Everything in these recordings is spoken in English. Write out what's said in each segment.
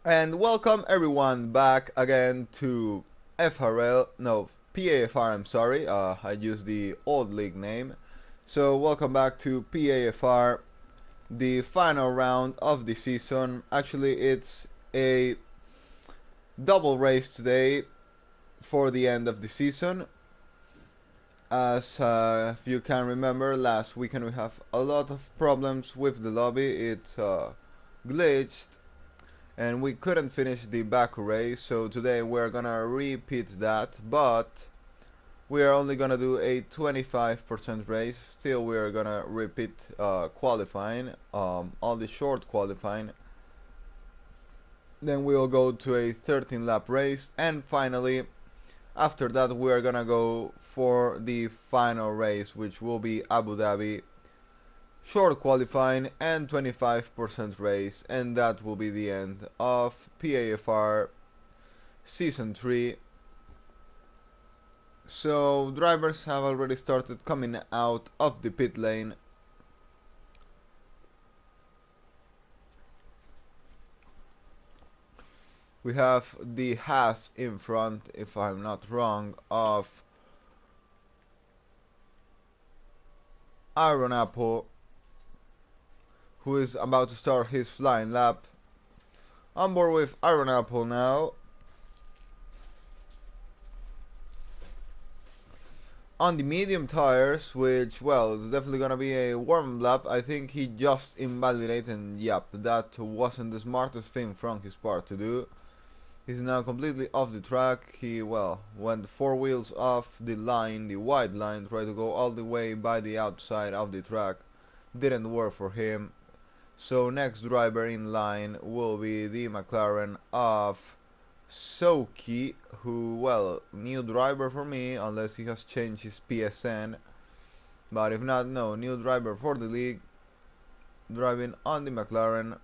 And welcome everyone back again to PAFR, I'm sorry, I used the old league name. So welcome back to PAFR, the final round of the season. Actually, it's a double race today for the end of the season. As if you can remember, last weekend we have a lot of problems with the lobby. It glitched and we couldn't finish the back race, so today we're gonna repeat that, but we are only gonna do a 25% race. Still, we are gonna repeat qualifying, all the short qualifying. Then we'll go to a 13 lap race, and finally after that we are gonna go for the final race, which will be Abu Dhabi, short qualifying and 25% race, and that will be the end of PAFR Season 3. So drivers have already started coming out of the pit lane. We have the Haas in front, if I'm not wrong, of Iron Apple, who is about to start his flying lap. On board with Iron Apple now. On the medium tires, which, well, it's definitely gonna be a warm lap. I think he just invalidated, and yep, that wasn't the smartest thing from his part to do. He's now completely off the track. He, well, went 4 wheels off the line, the wide line, tried to go all the way by the outside of the track. Didn't work for him. So next driver in line will be the McLaren of Soki, who, well, new driver for me, unless he has changed his PSN. But if not, no, new driver for the league, driving on the McLaren.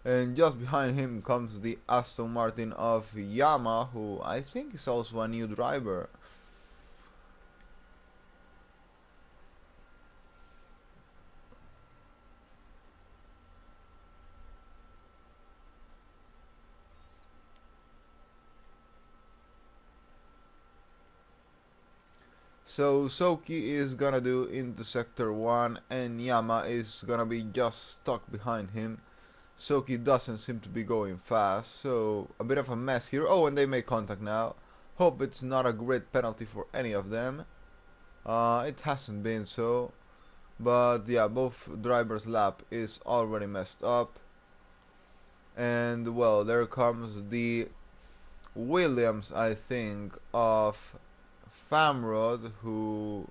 And just behind him comes the Aston Martin of Yama, who I think is also a new driver. So Soki is gonna do into sector 1 and Yama is gonna be just stuck behind him. Soki doesn't seem to be going fast, so a bit of a mess here. Oh, and they make contact now. Hope it's not a grid penalty for any of them. It hasn't been so. But yeah, both drivers' lap is already messed up. And well, there comes the Williams, I think, of Famrod, who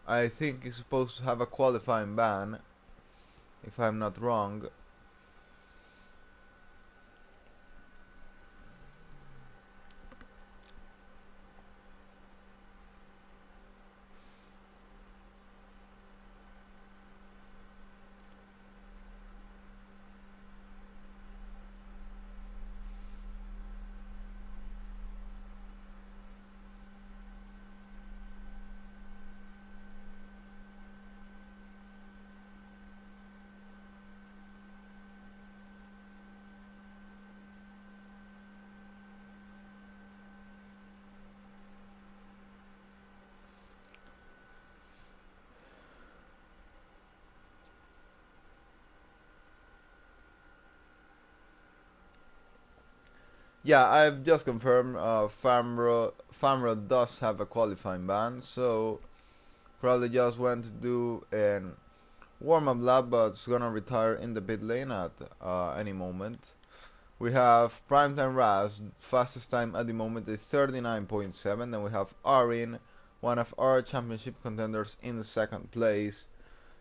I think is supposed to have a qualifying ban, if I'm not wrong. Yeah, I've just confirmed Famrod does have a qualifying ban, so probably just went to do an warm-up lap, but it's gonna retire in the pit lane at any moment. We have Primetime Raz, fastest time at the moment is 39.7. Then we have Arin, one of our championship contenders, in the second place.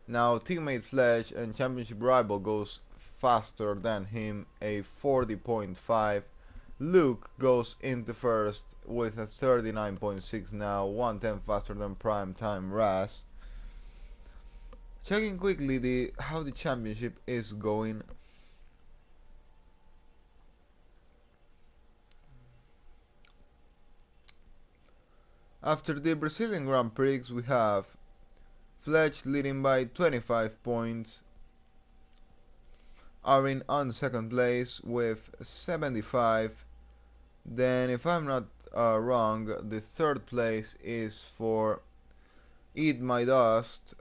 Now teammate Flash and championship rival goes faster than him, a 40.5. Luke goes into first with a 39.6 now, 110 faster than Primetime Raz. Checking quickly how the championship is going. After the Brazilian Grand Prix, we have Fletch leading by 25 points, are in on second place with 75. Then, if I'm not wrong, the third place is for Eat My Dust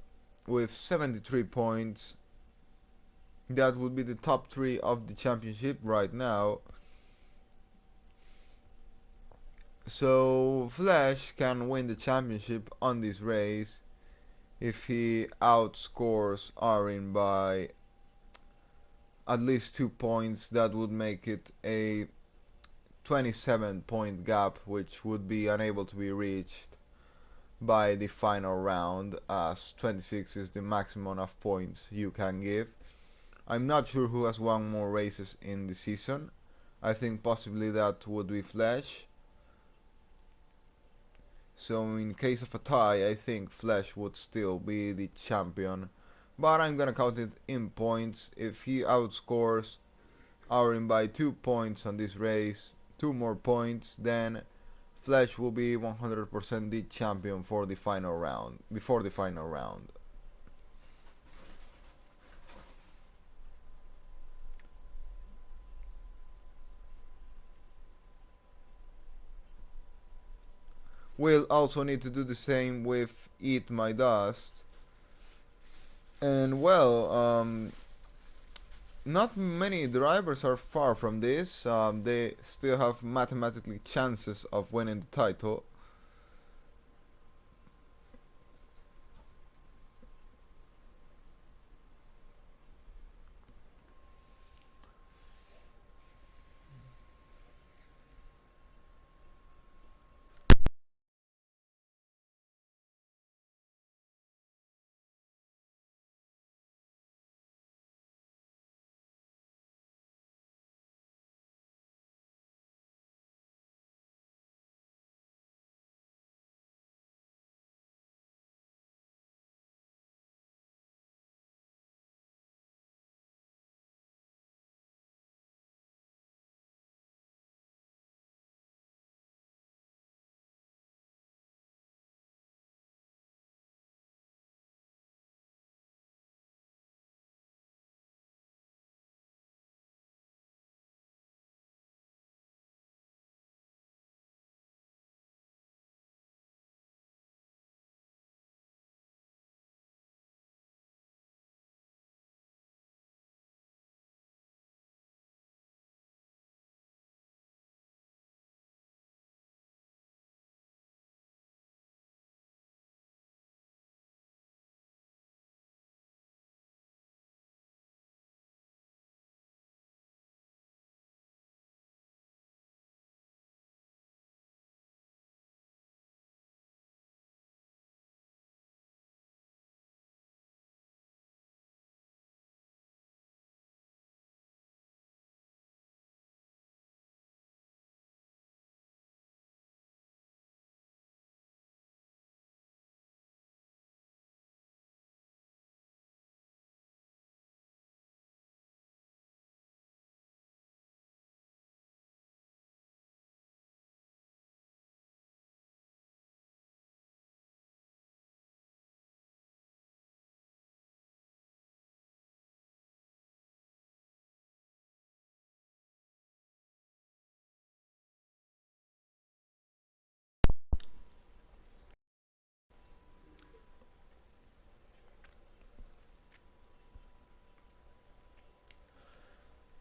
with 73 points. That would be the top 3 of the championship right now. So Flash can win the championship on this race if he outscores Arin by at least 2 points. That would make it a 27 point gap, which would be unable to be reached by the final round, as 26 is the maximum of points you can give. I'm not sure who has won more races in the season. I think possibly that would be Flash. So in case of a tie, I think Flash would still be the champion. But I'm gonna count it in points. If he outscores Aurin by 2 points on this race, 2 more points, then Flash will be 100% the champion for the final round, before the final round. We'll also need to do the same with Eat My Dust. And well, not many drivers are far from this. They still have mathematically chances of winning the title.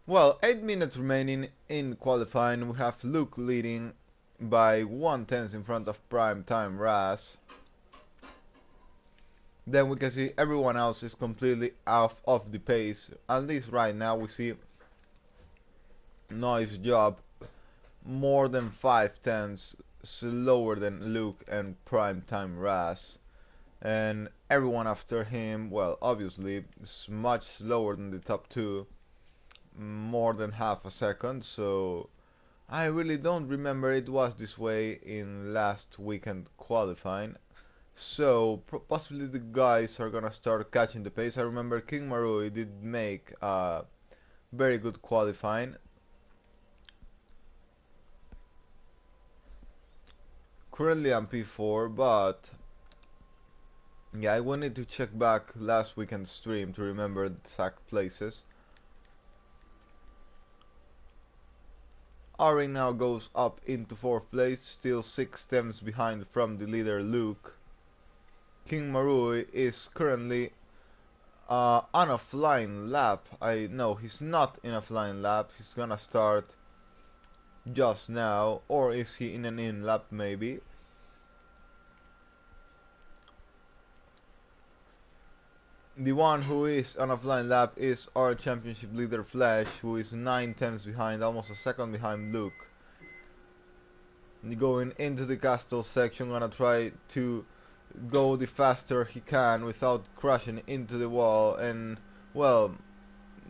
Well, 8 minutes remaining in qualifying. We have Luke leading by 1/10 in front of Prime Time Raz. Then we can see everyone else is completely off of the pace. At least right now we see Noise Job more than 5/10 slower than Luke and Prime Time Raz. And everyone after him, well, obviously, is much slower than the top 2. More than half a second, so I really don't remember it was this way in last weekend qualifying. So possibly the guys are gonna start catching the pace. I remember King Marui did make very good qualifying. Currently I'm P4, but yeah, I wanted to check back last weekend's stream to remember the exact places. Ari now goes up into 4th place, still 6 tenths behind from the leader Luke. King Marui is currently on a flying lap. No, he's not in a flying lap. He's gonna start just now, or is he in an in lap maybe? The one who is on a flying lap is our championship leader Flash, who is 9 tenths behind, almost a second behind Luke. Going into the castle section, gonna try to go the faster he can without crashing into the wall, and well,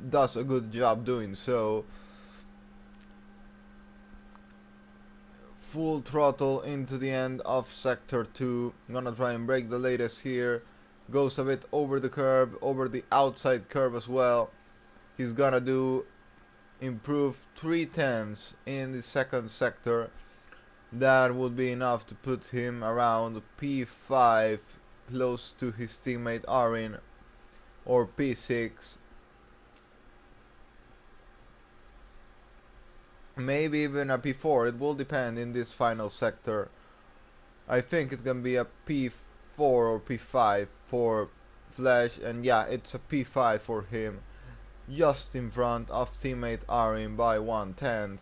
does a good job doing so. Full throttle into the end of sector 2. Gonna try and break the latest here. Goes a bit over the curb, over the outside curb as well. He's gonna do improve 3 tenths in the second sector. That would be enough to put him around P5, close to his teammate Arin, or P6. Maybe even a P4, it will depend in this final sector. I think it can be a P4 or P5 for Flash, and yeah, it's a P5 for him, just in front of teammate Arin by 1/10.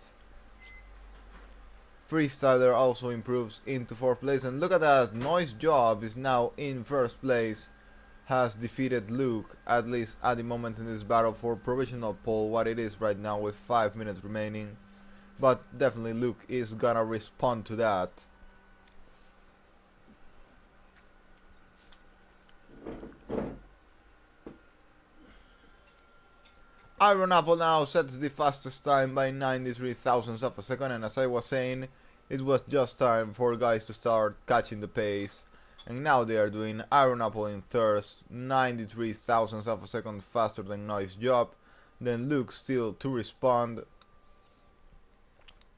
Freestyler also improves into 4th place, and look at that, Noise Job is now in 1st place, has defeated Luke, at least at the moment in this battle for provisional pole, what it is right now with 5 minutes remaining. But definitely Luke is gonna respond to that. Iron Apple now sets the fastest time by 93 thousandths of a second, and as I was saying, it was just time for guys to start catching the pace. And now they are doing. Iron Apple in thirst, 93 thousandths of a second faster than Noise Job. Then Luke still to respond.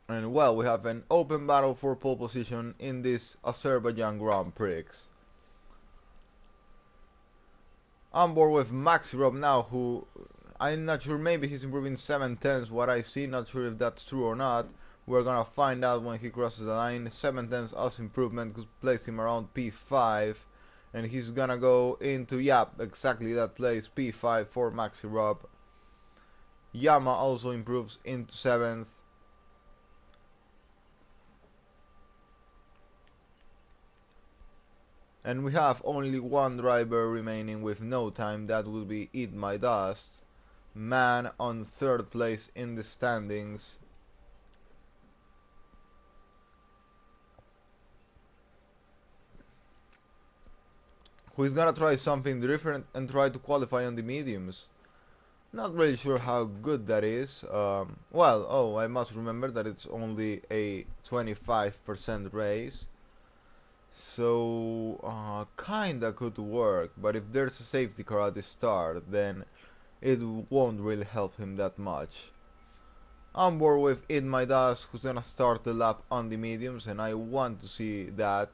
And well, we have an open battle for pole position in this Azerbaijan Grand Prix. On board with Maxi Rob now, who I'm not sure, maybe he's improving 7 tenths, what I see, not sure if that's true or not. We're gonna find out when he crosses the line. 7 tenths as improvement could place him around P5, and he's gonna go into, yeah, exactly that place, P5 for Maxi Rob. Yama also improves into 7th. And we have only one driver remaining with no time, that will be Eat My Dust. Man on 3rd place in the standings. Who is gonna try something different and try to qualify on the mediums. Not really sure how good that is. I must remember that it's only a 25% race. So, kinda could work, but if there's a safety car at the start, then it won't really help him that much. On board with Eat My Dust, who's gonna start the lap on the mediums, and I want to see that.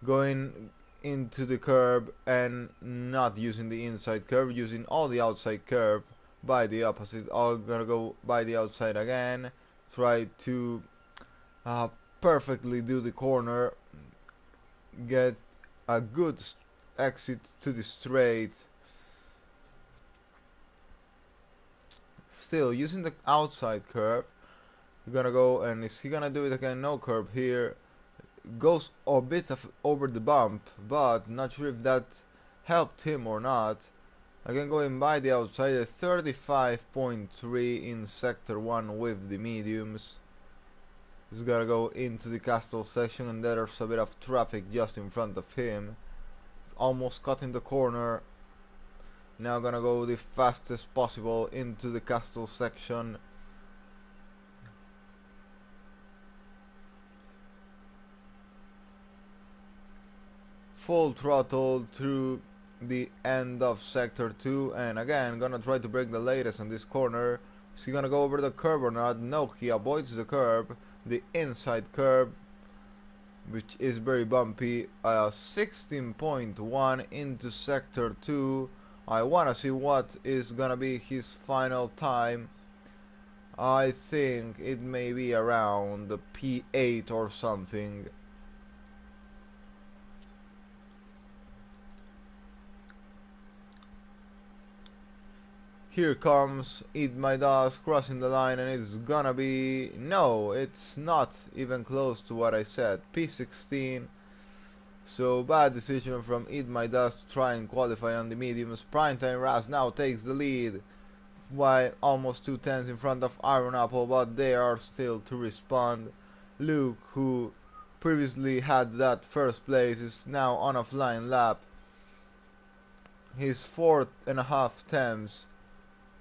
Going into the curb and not using the inside curve, using all the outside curve by the opposite. All gonna go by the outside again. Try to perfectly do the corner, get a good exit to the straight. Still using the outside curve. You're gonna go, and is he gonna do it again? No curb here. Goes a bit over the bump, but not sure if that helped him or not. Again, going by the outside, a 35.3 in sector 1 with the mediums. He's gonna go into the castle section, and there's a bit of traffic just in front of him. Almost cutting the corner. Now gonna go the fastest possible into the castle section. Full throttle through the end of sector 2, and again gonna try to break the latest on this corner. Is he gonna go over the curb or not? No, he avoids the curb, the inside curb, which is very bumpy. 16.1 into sector 2. I wanna see what is gonna be his final time. I think it may be around the P8 or something. Here comes Eat My Dust crossing the line, and it's gonna be... No, it's not even close to what I said. P16. So bad decision from Eat My Dust to try and qualify on the mediums. Primetime Raz now takes the lead by almost 2 tenths in front of Iron Apple, but they are still to respond. Luke, who previously had that first place, is now on a flying lap. His 4.5 tenths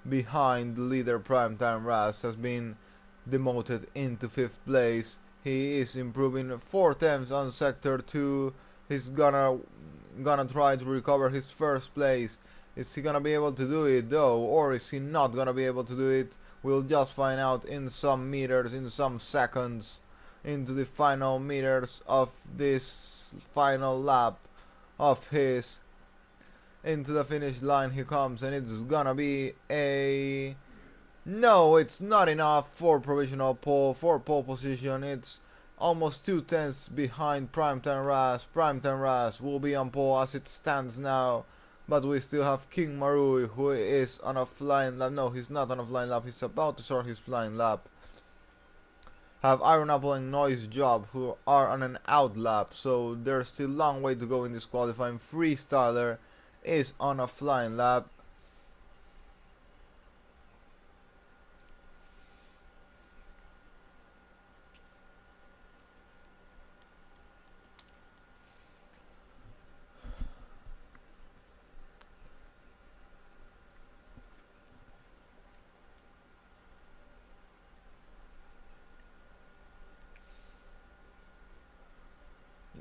behind the leader Primetime Raz has been demoted into 5th place. He is improving 4 tenths on sector 2. He's gonna try to recover his first place. Is he gonna be able to do it though, or is he not gonna be able to do it? We'll just find out in some meters, in some seconds, into the final meters of this final lap of his. Into the finish line he comes, and it's gonna be a... No, it's not enough for provisional pole, for pole position. It's almost 2 tenths behind Primetime Raz. Primetime Raz will be on pole as it stands now. But we still have King Marui, who is on a flying lap. No, he's not on a flying lap. He's about to start his flying lap. Have Iron Apple and Noise Job, who are on an out lap. So there's still a long way to go in this qualifying. Freestyler is on a flying lap.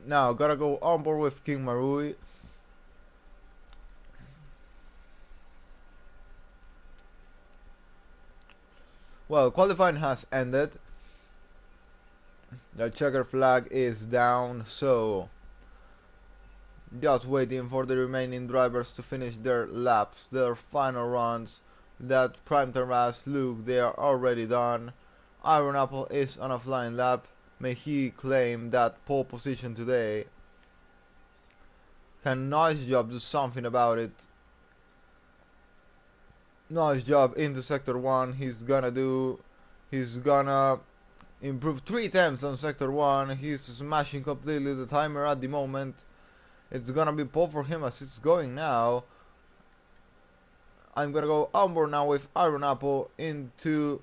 Now, gotta go on board with King Marui. Well, qualifying has ended. The checker flag is down, so just waiting for the remaining drivers to finish their laps, their final runs. That Primetime Raz, Luke, they are already done. Iron Apple is on a flying lap. May he claim that pole position today. Can Noise Job do something about it? Noise Job into sector 1. He's gonna improve 3 tenths on sector 1. He's smashing completely the timer at the moment. It's gonna be pole for him as it's going now. I'm gonna go on board now with Iron Apple into...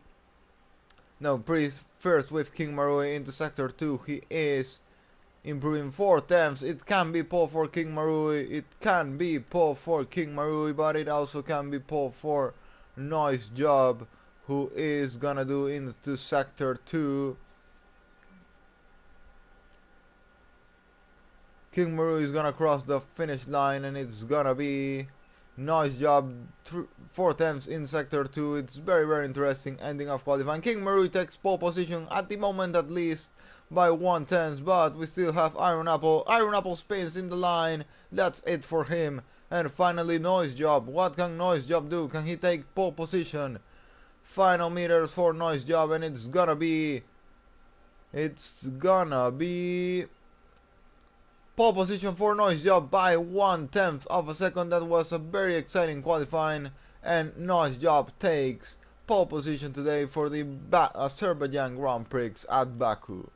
No, first with King Marui into sector 2. He is improving 4 tenths. It can be pole for King Marui. It can be pole for King Marui, but it also can be pole for Noise Job, who is gonna do into sector 2. King Marui is gonna cross the finish line, and it's gonna be Noise Job 4 tenths in sector 2. It's very, very interesting ending of qualifying. King Marui takes pole position at the moment, at least by 1 tenth, but we still have Iron Apple. Iron Apple spins in the line. That's it for him. And finally, Noise Job. What can Noise Job do? Can he take pole position? Final meters for Noise Job, and it's gonna be pole position for Noise Job by 1 tenth of a second. That was a very exciting qualifying, and Noise Job takes pole position today for the Azerbaijan Grand Prix at Baku.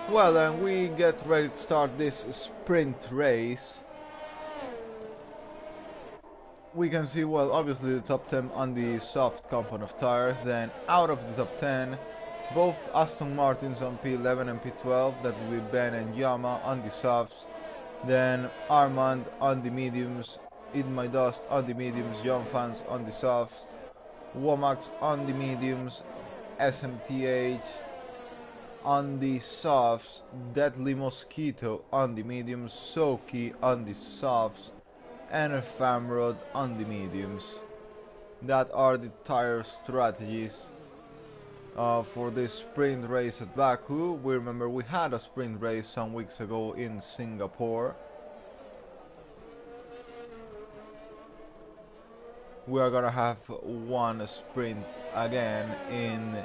Well, and we get ready to start this sprint race. We can see, well, obviously the top 10 on the soft compound of tires. Then out of the top 10, both Aston Martins on P11 and P12, that will be Ben and Yama on the softs. Then Armand on the mediums, Eat My Dust on the mediums, Young Fans on the softs, Womax on the mediums, SMTH on the softs, Deadly Mosquito on the mediums, Soki on the softs, and a Famrod on the mediums. That are the tire strategies for this sprint race at Baku. We remember we had a sprint race some weeks ago in Singapore. We are gonna have one sprint again in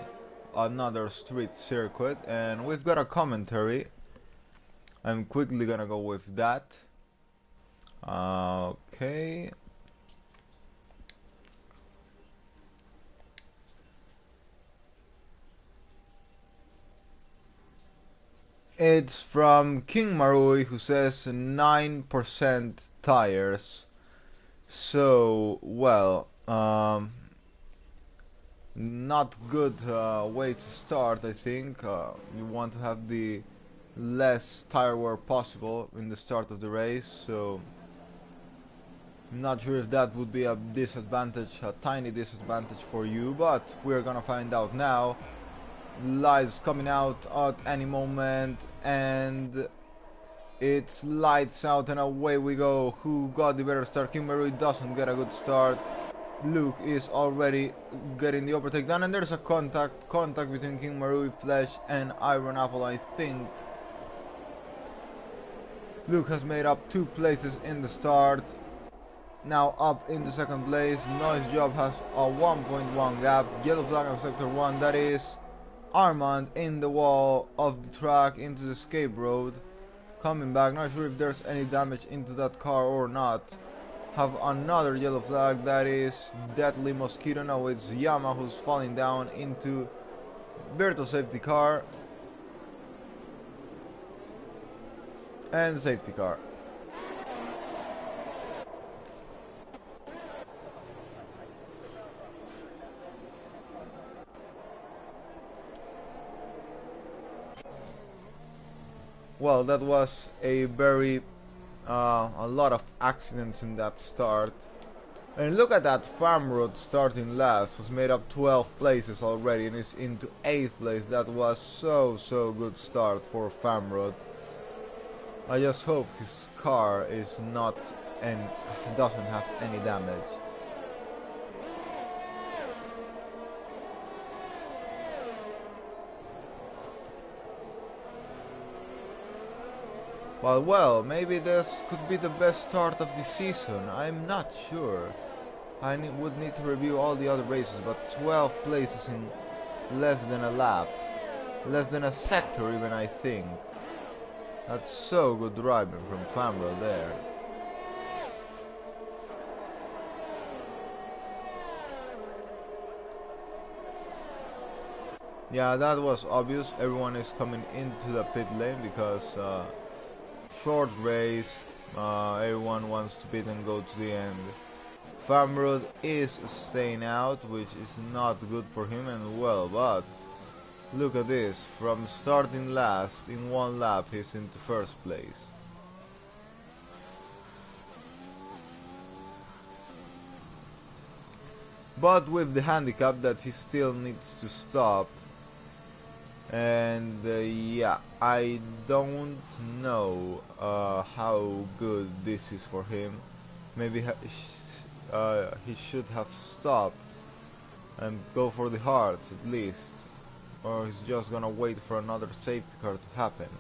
another street circuit, and we've got a commentary. I'm quickly gonna go with that. Okay. It's from King Marui, who says 9% tires. So, well, not good way to start, I think. You want to have the less tire wear possible in the start of the race, so I'm not sure if that would be a disadvantage, a tiny disadvantage for you, but we're gonna find out now. Lights coming out at any moment, and it's lights out and away we go. Who got the better start? Kimberly doesn't get a good start. Luke is already getting the overtake done, and there's a contact between King Marui, Flesh, and Iron Apple, I think. Luke has made up 2 places in the start. Now up in the second place. Noise Job has a 1.1 gap. Yellow flag on sector 1, that is Armand in the wall of the track into the escape road. Coming back, not sure if there's any damage into that car or not. Have another yellow flag, that is Deadly Mosquito. Now it's Yama who's falling down into virtual safety car. And safety car. Well, that was a very a lot of accidents in that start. And look at that, Famrod starting last, has made up 12 places already and is into 8th place. That was so good start for Famrod. I just hope his car is not and doesn't have any damage. Well, maybe this could be the best start of the season. I'm not sure. I would need to review all the other races, but 12 places in less than a lap. Less than a sector even, I think. That's so good driving from Famrod there. Yeah, that was obvious. Everyone is coming into the pit lane because short race, everyone wants to pit and go to the end. Famrod is staying out, which is not good for him, and well, but look at this, from starting last in 1 lap he's into 1st place. But with the handicap that he still needs to stop. And yeah, I don't know how good this is for him. Maybe he should have stopped and go for the hearts at least, or he's just gonna wait for another safety car to happen.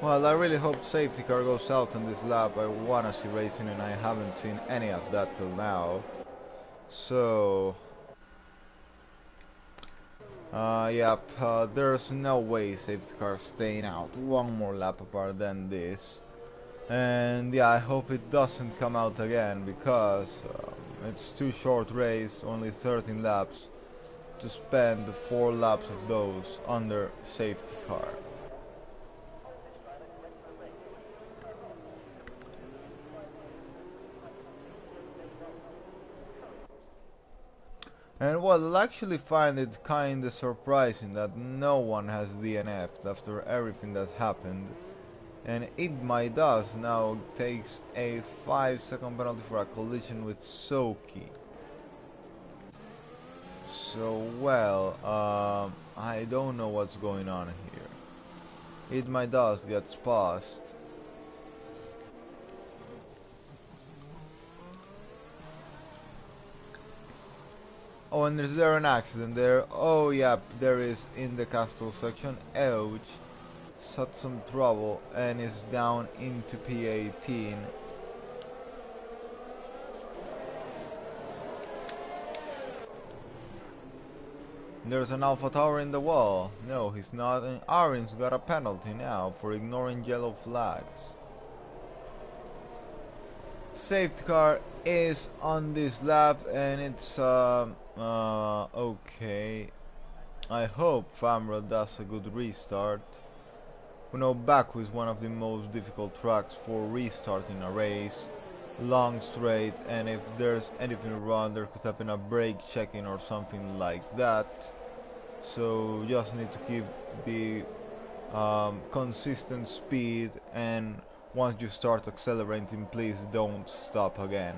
Well, I really hope safety car goes out on this lap. I wanna see racing and I haven't seen any of that till now. So, yep, there's no way safety car staying out one more lap apart than this. And yeah, I hope it doesn't come out again because it's too short race, only 13 laps, to spend 4 laps of those under safety car. And well, I actually find it kinda surprising that no one has DNF'd after everything that happened. And Eat My Dust now takes a 5-second penalty for a collision with Soki. So well, I don't know what's going on here. Eat My Dust gets passed. Oh, and is there an accident there? Oh, yep, there is in the castle section. Ouch. Such some trouble and is down into P18. There's an Alpha Tower in the wall. No, he's not, and Arin's got a penalty now for ignoring yellow flags. Safety car is on this lap and it's okay. I hope Famra does a good restart. We know Baku is one of the most difficult tracks for restarting a race. Long straight, and if there's anything wrong there could happen a brake checking or something like that. So you just need to keep the consistent speed, and once you start accelerating, please don't stop again.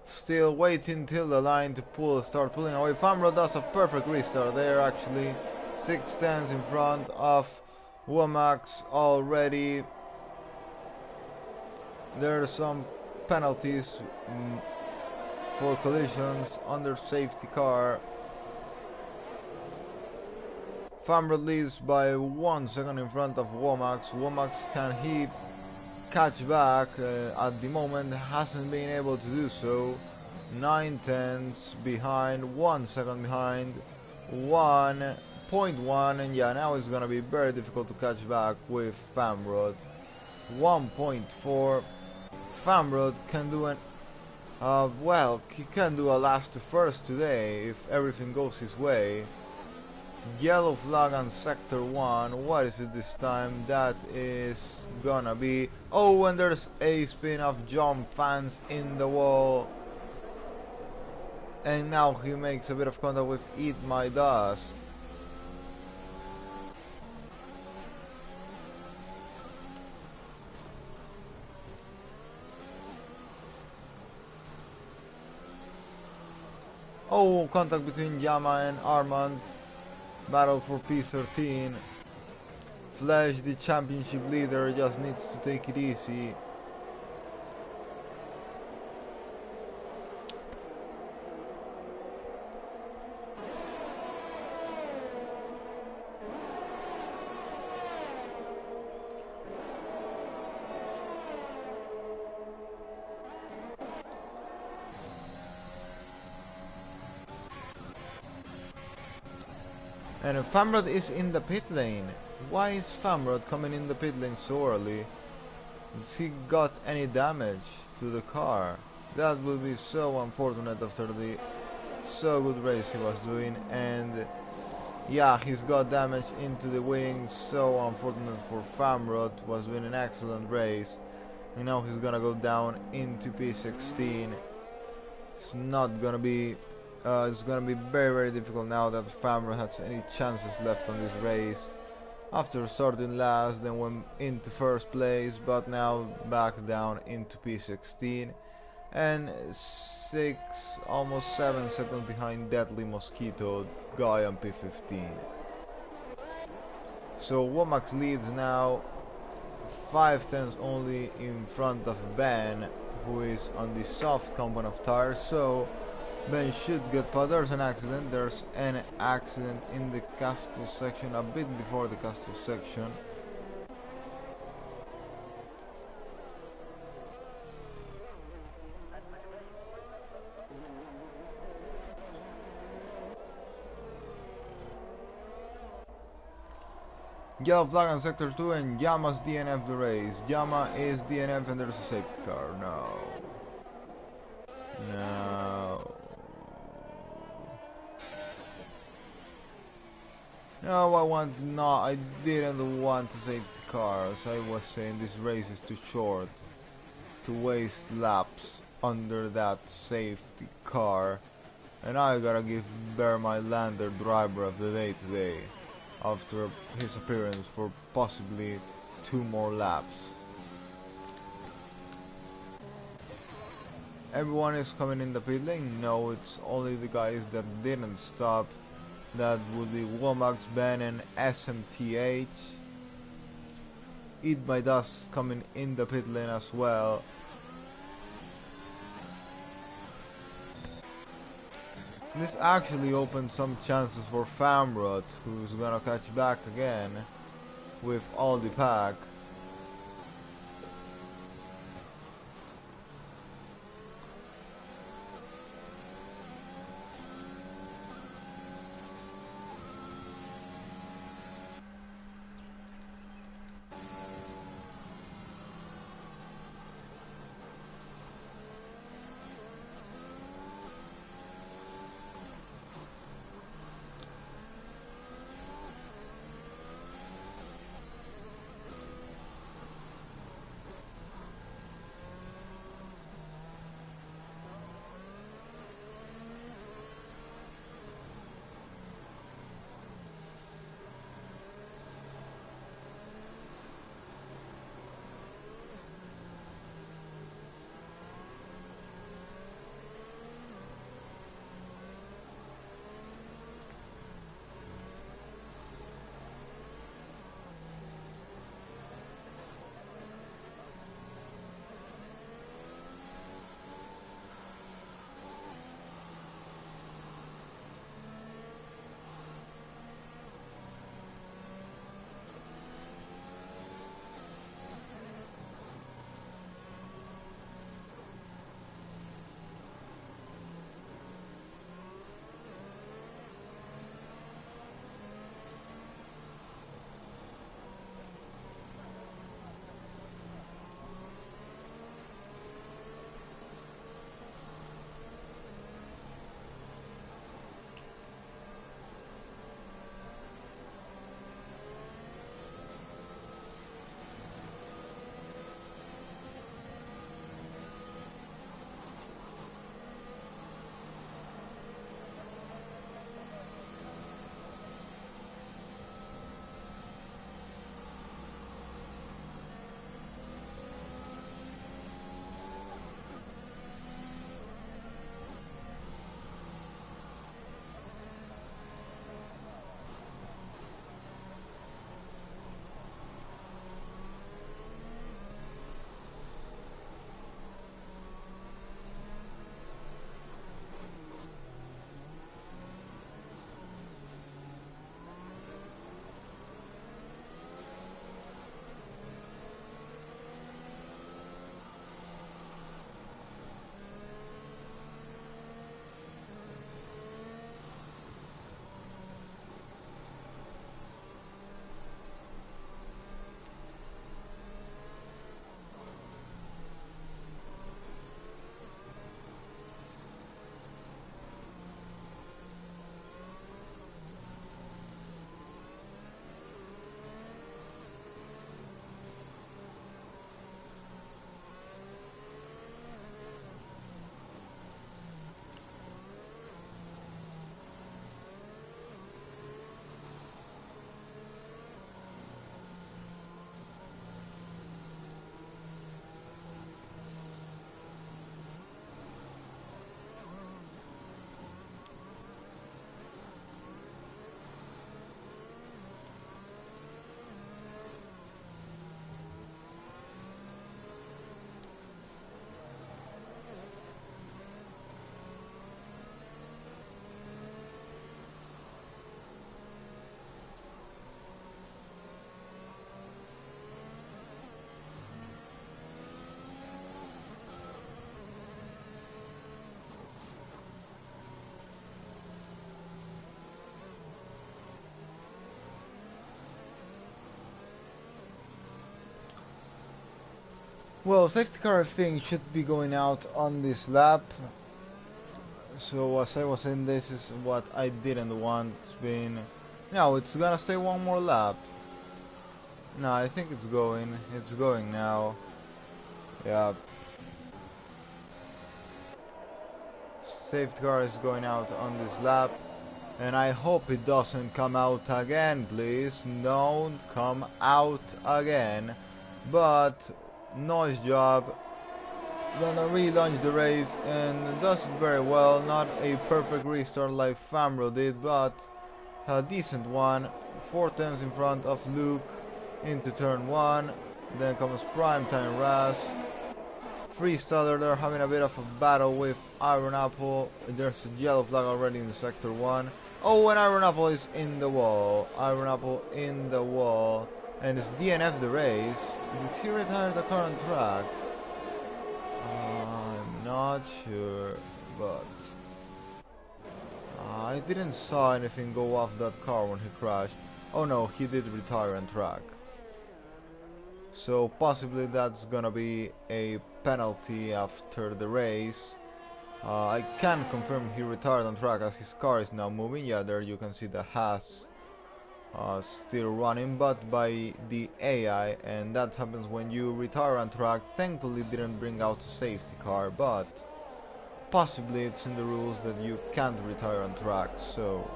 Still waiting till the line to start pulling away. Famro does a perfect restart. They're actually 6 tenths in front of Womax already. There are some penalties for collisions under safety car. Famro leads by 1 second in front of Womax. Womax, can he catch back? At the moment hasn't been able to do so. 9 tenths behind, 1 second behind, 1.1, and yeah, now it's gonna be very difficult to catch back with Famrod. 1.4. Famrod can do an well, he can do a last to first today if everything goes his way. Yellow flag on sector 1. What is it this time? That is gonna be, oh, and there's a spin of John Fans in the wall. And now he makes a bit of contact with Eat My Dust. Oh, contact between Yama and Armand. Battle for P13. Flash, the championship leader, just needs to take it easy. And Famrod is in the pit lane. Why is Famrod coming in the pit lane so early? Has he got any damage to the car? That would be so unfortunate after the so good race he was doing. And yeah, he's got damage into the wings. So unfortunate for Famrod. Was doing an excellent race. And now he's gonna go down into P16. It's not gonna be it's gonna be very difficult now that Famro has any chances left on this race. After starting last, then went into first place, but now back down into P16 and almost 7 seconds behind Deadly Mosquito guy on P15. So Womax leads now 5 tenths only in front of Ben, who is on the soft compound of tires, so Ben should get, but there's an accident. There's an accident in the castle section, a bit before the castle section. Yellow flag on sector 2 and Yama's DNF the race. Yama is DNF and there's a safety car. No. No. No, I didn't want a safety car. As I was saying, this race is too short to waste laps under that safety car. And I gotta give Bear my Lander driver of the day today, after his appearance for possibly 2 more laps. Everyone is coming in the pit lane. No, it's only the guys that didn't stop. That would be Womax, Ben and SMTH. Eat My Dust coming in the pit lane as well. This actually opens some chances for Famrot, who's gonna catch back again with all the pack. Well, safety car I think should be going out on this lap. So as I was saying, this is what I didn't want. It's been... No, it's gonna stay one more lap. No, I think it's going. It's going now. Yeah. Safety car is going out on this lap. And I hope it doesn't come out again, please. Don't come out again. But, nice job. Gonna relaunch the race and does it very well. Not a perfect restart like Famro did, but a decent one. 4 tenths in front of Luke into turn 1. Then comes Primetime Raz. Freestyler, they're having a bit of a battle with Iron Apple. There's a yellow flag already in sector 1. Oh, and Iron Apple is in the wall. Iron Apple in the wall. And it's DNF the race. Did he retire the current track? I'm not sure, but I didn't saw anything go off that car when he crashed. Oh no, he did retire on track. So possibly that's gonna be a penalty after the race. I can confirm he retired on track as his car is now moving. Yeah, there you can see the Haas still running, but by the AI, and that happens when you retire on track. Thankfully didn't bring out a safety car, but possibly it's in the rules that you can't retire on track, so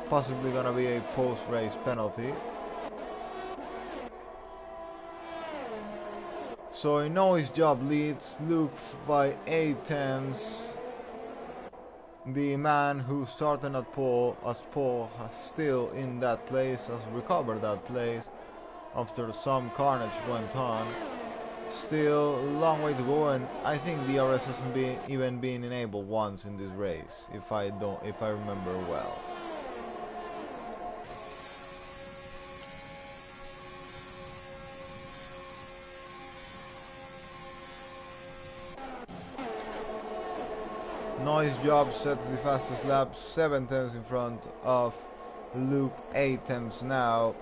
possibly gonna be a post-race penalty. So I know his job leads Luke by 8 tenths. The man who started at pole, as pole, has still in that place, has recovered that place after some carnage went on. Still a long way to go, and I think the RS hasn't even been enabled once in this race, if I remember well. Nice job, sets the fastest lap, 7 tenths in front of Luke, 8 tenths now.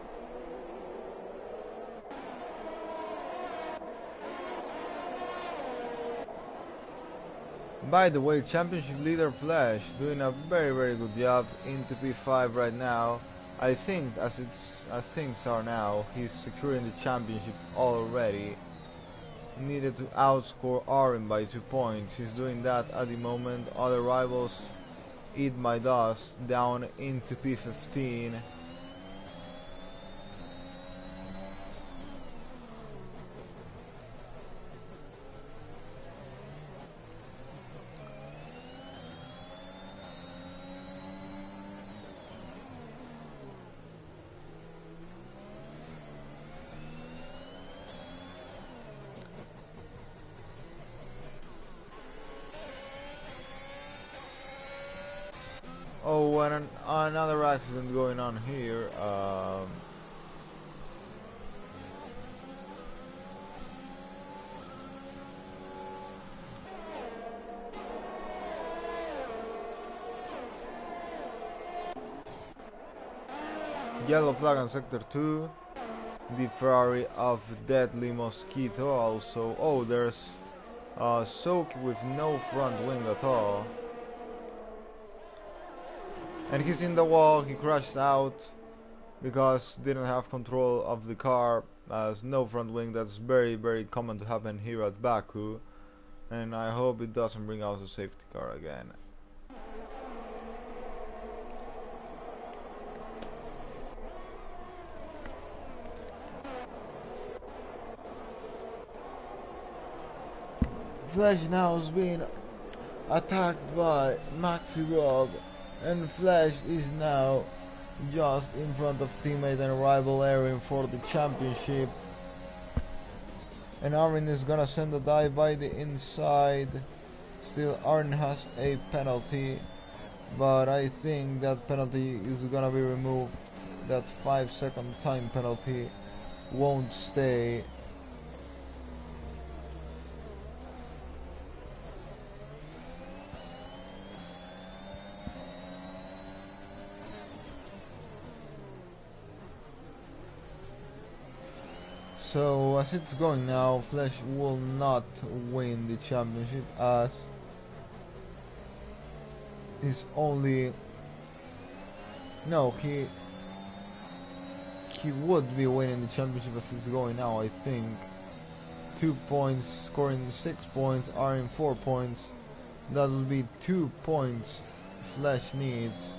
By the way, championship leader Flash doing a very good job into P5 right now. I think as things are now, he's securing the championship already. Needed to outscore Aaron by 2 points. He's doing that at the moment. Other rivals eat my dust down into P15. Oh, and another accident going on here. Yellow flag on sector 2. The Ferrari of Deadly Mosquito also. Oh, there's Soak with no front wing at all. And he's in the wall. He crashed out because didn't have control of the car, as no front wing. That's very common to happen here at Baku, and I hope it doesn't bring out a safety car again. Flash now is being attacked by Maxi Rob, and Flash is now just in front of teammate and rival Aaron for the championship. And Aaron is gonna send a dive by the inside. Still Aaron has a penalty, but I think that penalty is gonna be removed. That 5-second time penalty won't stay. So as it's going now, Flash will not win the championship, as he's only he would be winning the championship as it's going now, I think. 2 points, scoring 6 points, are in 4 points. That will be 2 points Flash needs.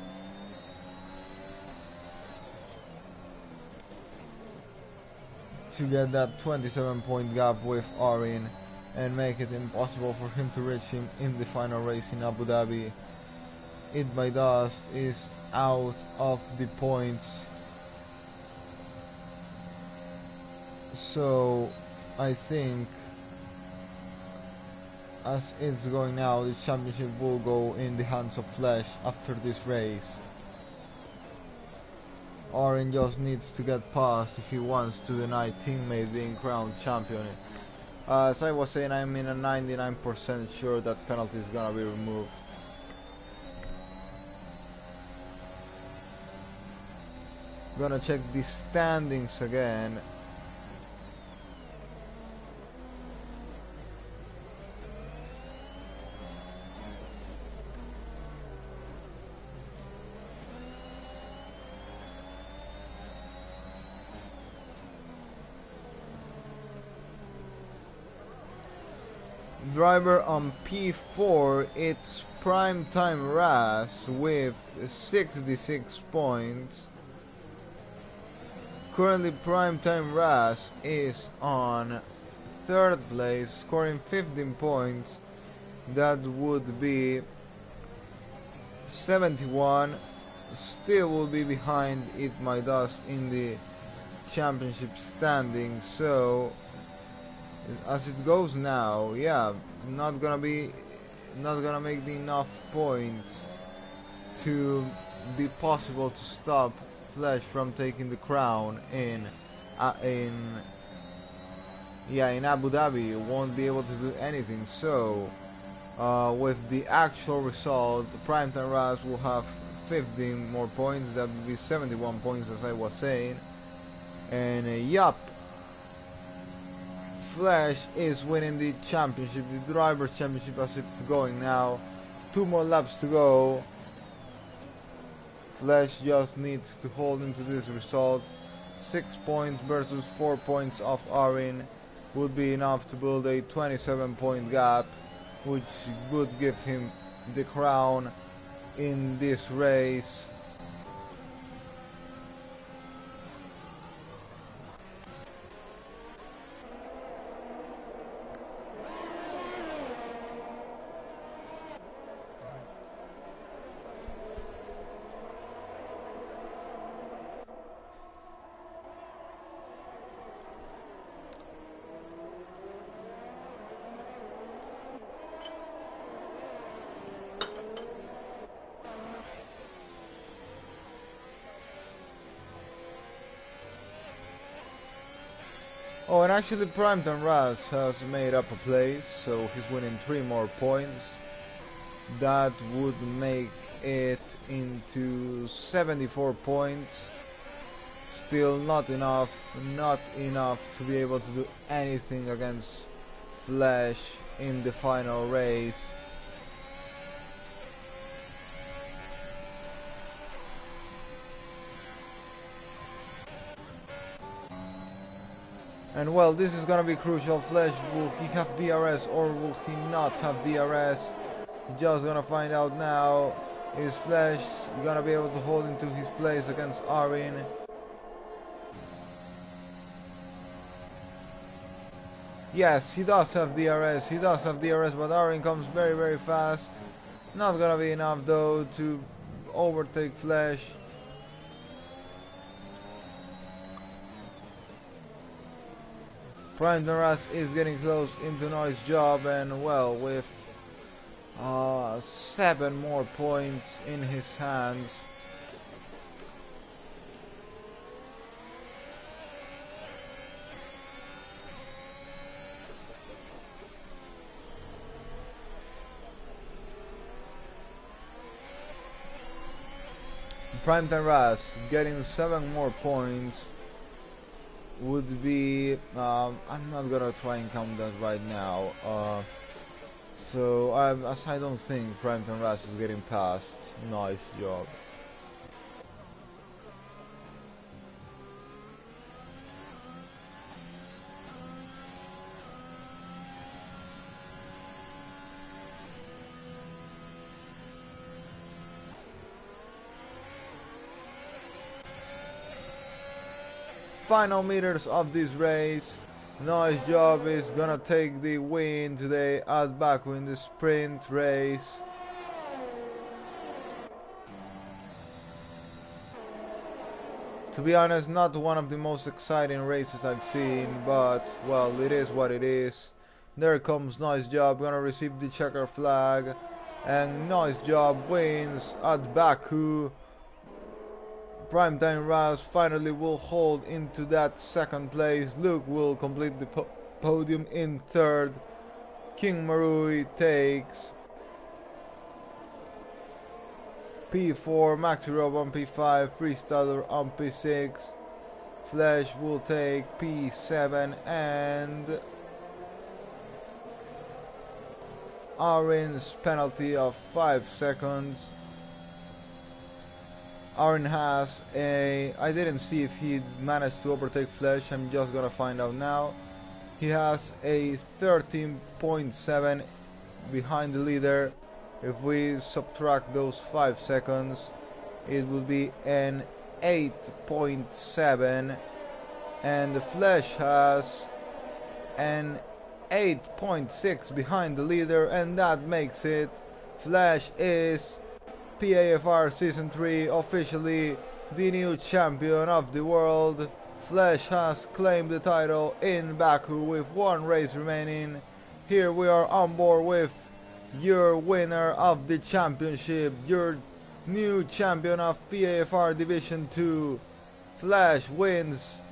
To get that 27-point gap with Arin and make it impossible for him to reach him in the final race in Abu Dhabi. It by Dust is out of the points. So I think as it's going now, the championship will go in the hands of Flash after this race. Arin just needs to get past if he wants to deny teammate being crowned champion. As I was saying, I'm in a 99% sure that penalty is gonna be removed. Gonna check the standings again. Driver on P4, it's Primetime Raz with 66 points. Currently Primetime Raz is on 3rd place, scoring 15 points. That would be 71. Still will be behind It My Dust in the championship standings. So as it goes now, yeah, not gonna make the enough points to be possible to stop Flash from taking the crown in Abu Dhabi. Won't be able to do anything. So with the actual result, Primetime Raz will have 15 more points. That would be 71 points, as I was saying. And yup, Flash is winning the championship, the Drivers' Championship, as it's going now. 2 more laps to go. Flash just needs to hold into this result. 6 points versus 4 points of Arin would be enough to build a 27-point gap, which would give him the crown in this race. Oh, and actually Primetime Raz has made up a place, so he's winning 3 more points. That would make it into 74 points. Still not enough to be able to do anything against Flash in the final race. And well, this is gonna be crucial. Flash, will he have DRS or will he not have DRS? Just gonna find out now. Is Flash gonna be able to hold into his place against Arin? Yes, he does have DRS. He does have DRS, but Arin comes very, very fast. Not gonna be enough though to overtake Flash. Primetime Raz is getting close into Noise Job, and well, with 7 more points in his hands. Primetime Raz getting 7 more points would be, I'm not gonna try and count that right now. So as I don't think Primetime Rush is getting past. Nice job. Final meters of this race. Nice job is gonna take the win today at Baku in the sprint race. To be honest, not one of the most exciting races I've seen, but well, it is what it is. There comes Nice Job, gonna receive the checker flag, and Nice Job wins at Baku. Primetime Rush finally will hold into that second place. Luke will complete the podium in third. King Marui takes P4, Maxi on P5, Freestyler on P6. Flash will take P7 and Aaron's penalty of 5 seconds. Aaron has a... I didn't see if he managed to overtake Flash, I'm just gonna find out now. He has a 13.7 behind the leader. If we subtract those 5 seconds, it would be an 8.7, and the Flash has an 8.6 behind the leader, and that makes it Flash is PAFR Season 3 officially the new champion of the world. Flash has claimed the title in Baku with 1 race remaining. Here we are on board with your winner of the championship, your new champion of PAFR Division 2. Flash wins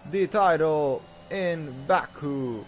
the title in Baku.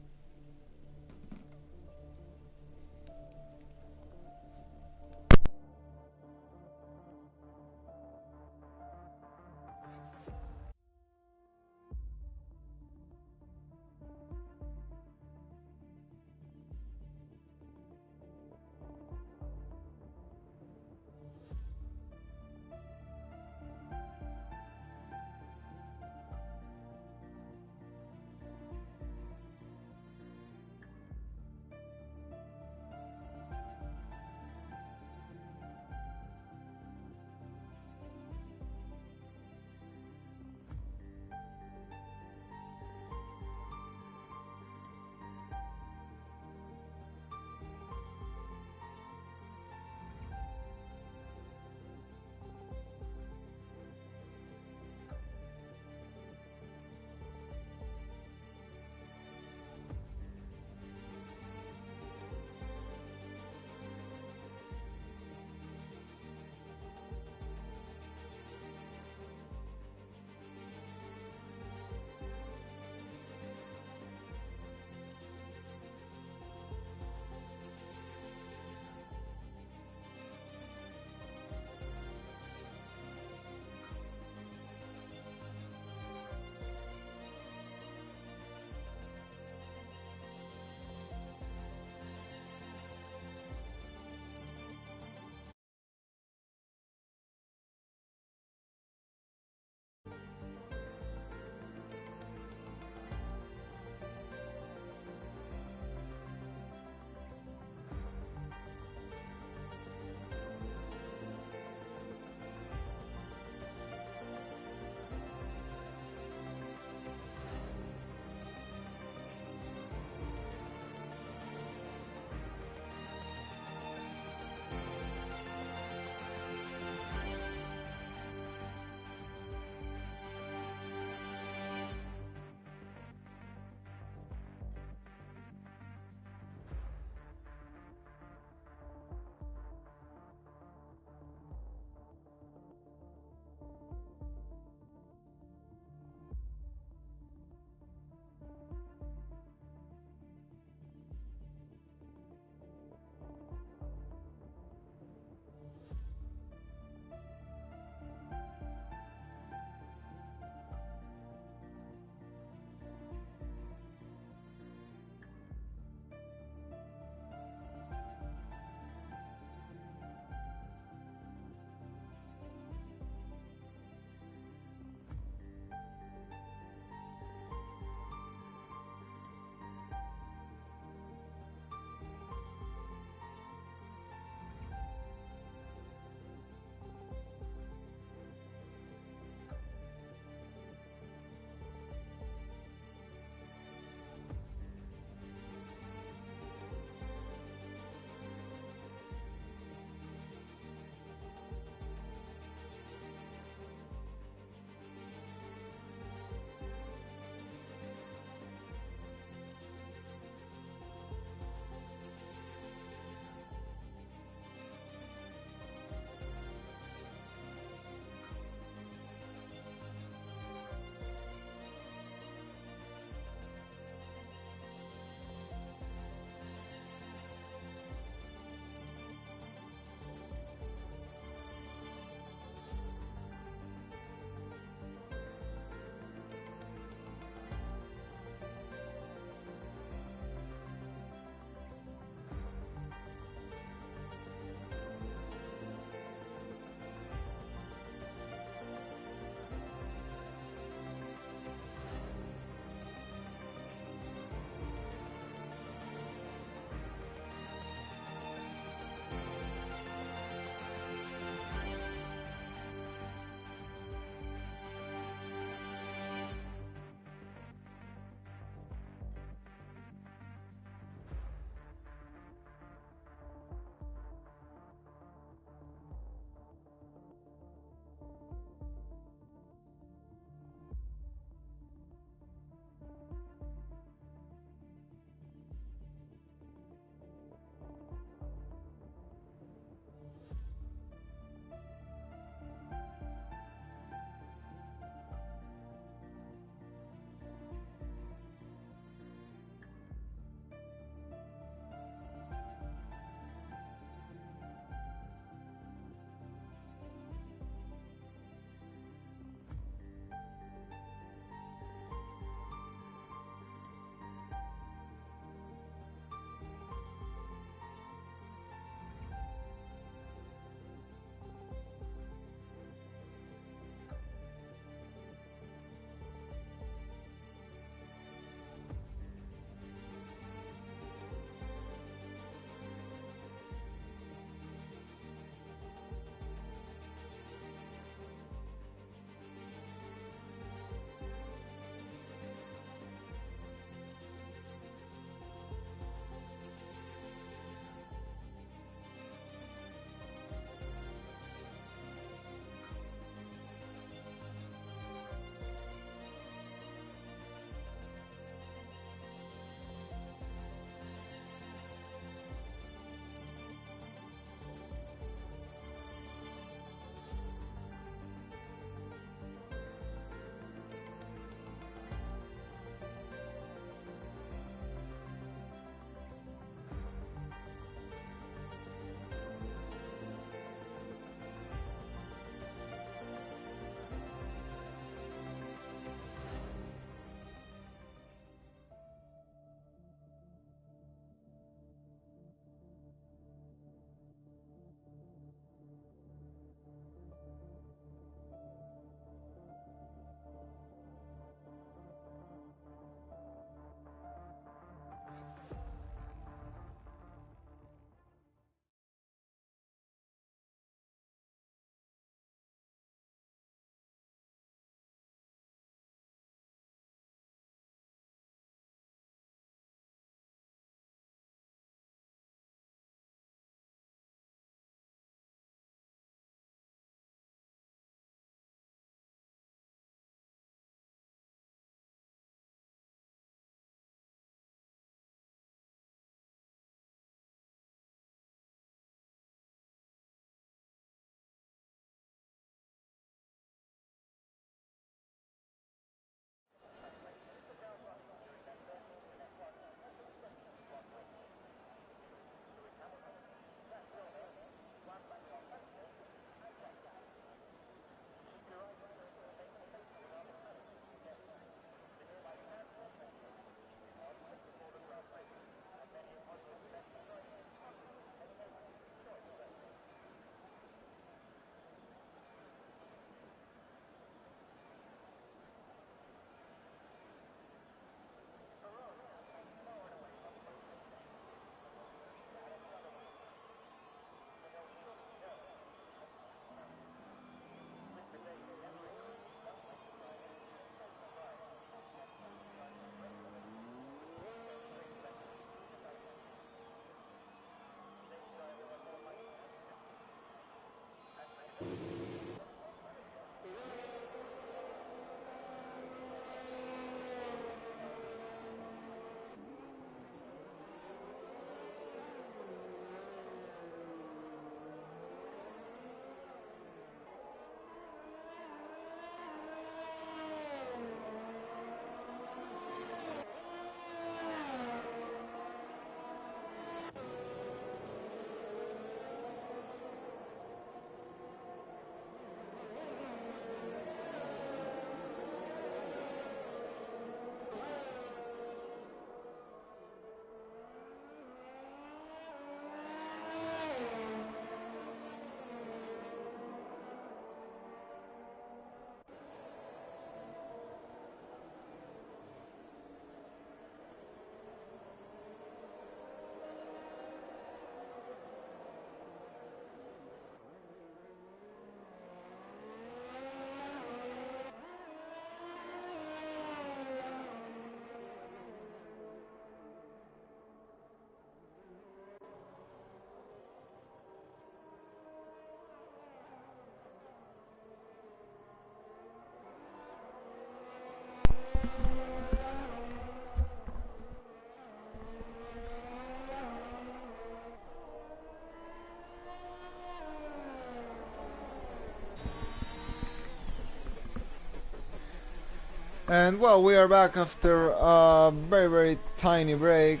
And well, we are back after a very tiny break,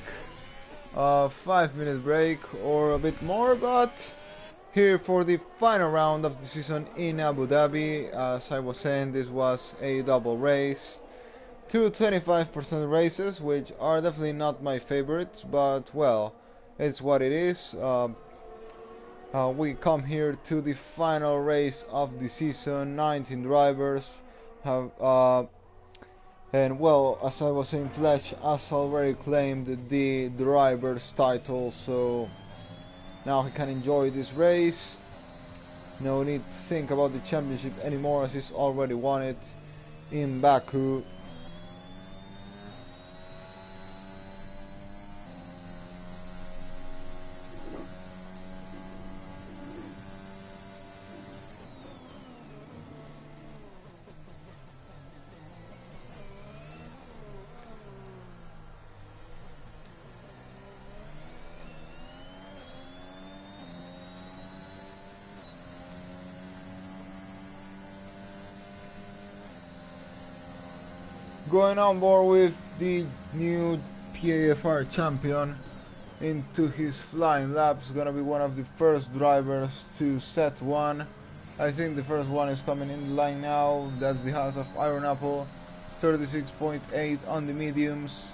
a 5-minute break or a bit more, but here for the final round of the season in Abu Dhabi. As I was saying, this was a double race, two 25% races, which are definitely not my favorites, but well, it's what it is. We come here to the final race of the season. 19 drivers have and well, as I was saying, Flash has already claimed the driver's title, so now he can enjoy this race. No need to think about the championship anymore, as he's already won it in Baku. Going on board with the new PAFR champion into his flying laps, gonna be one of the first drivers to set one. I think the first one is coming in the line now. That's the House of Iron Apple, 36.8 on the mediums.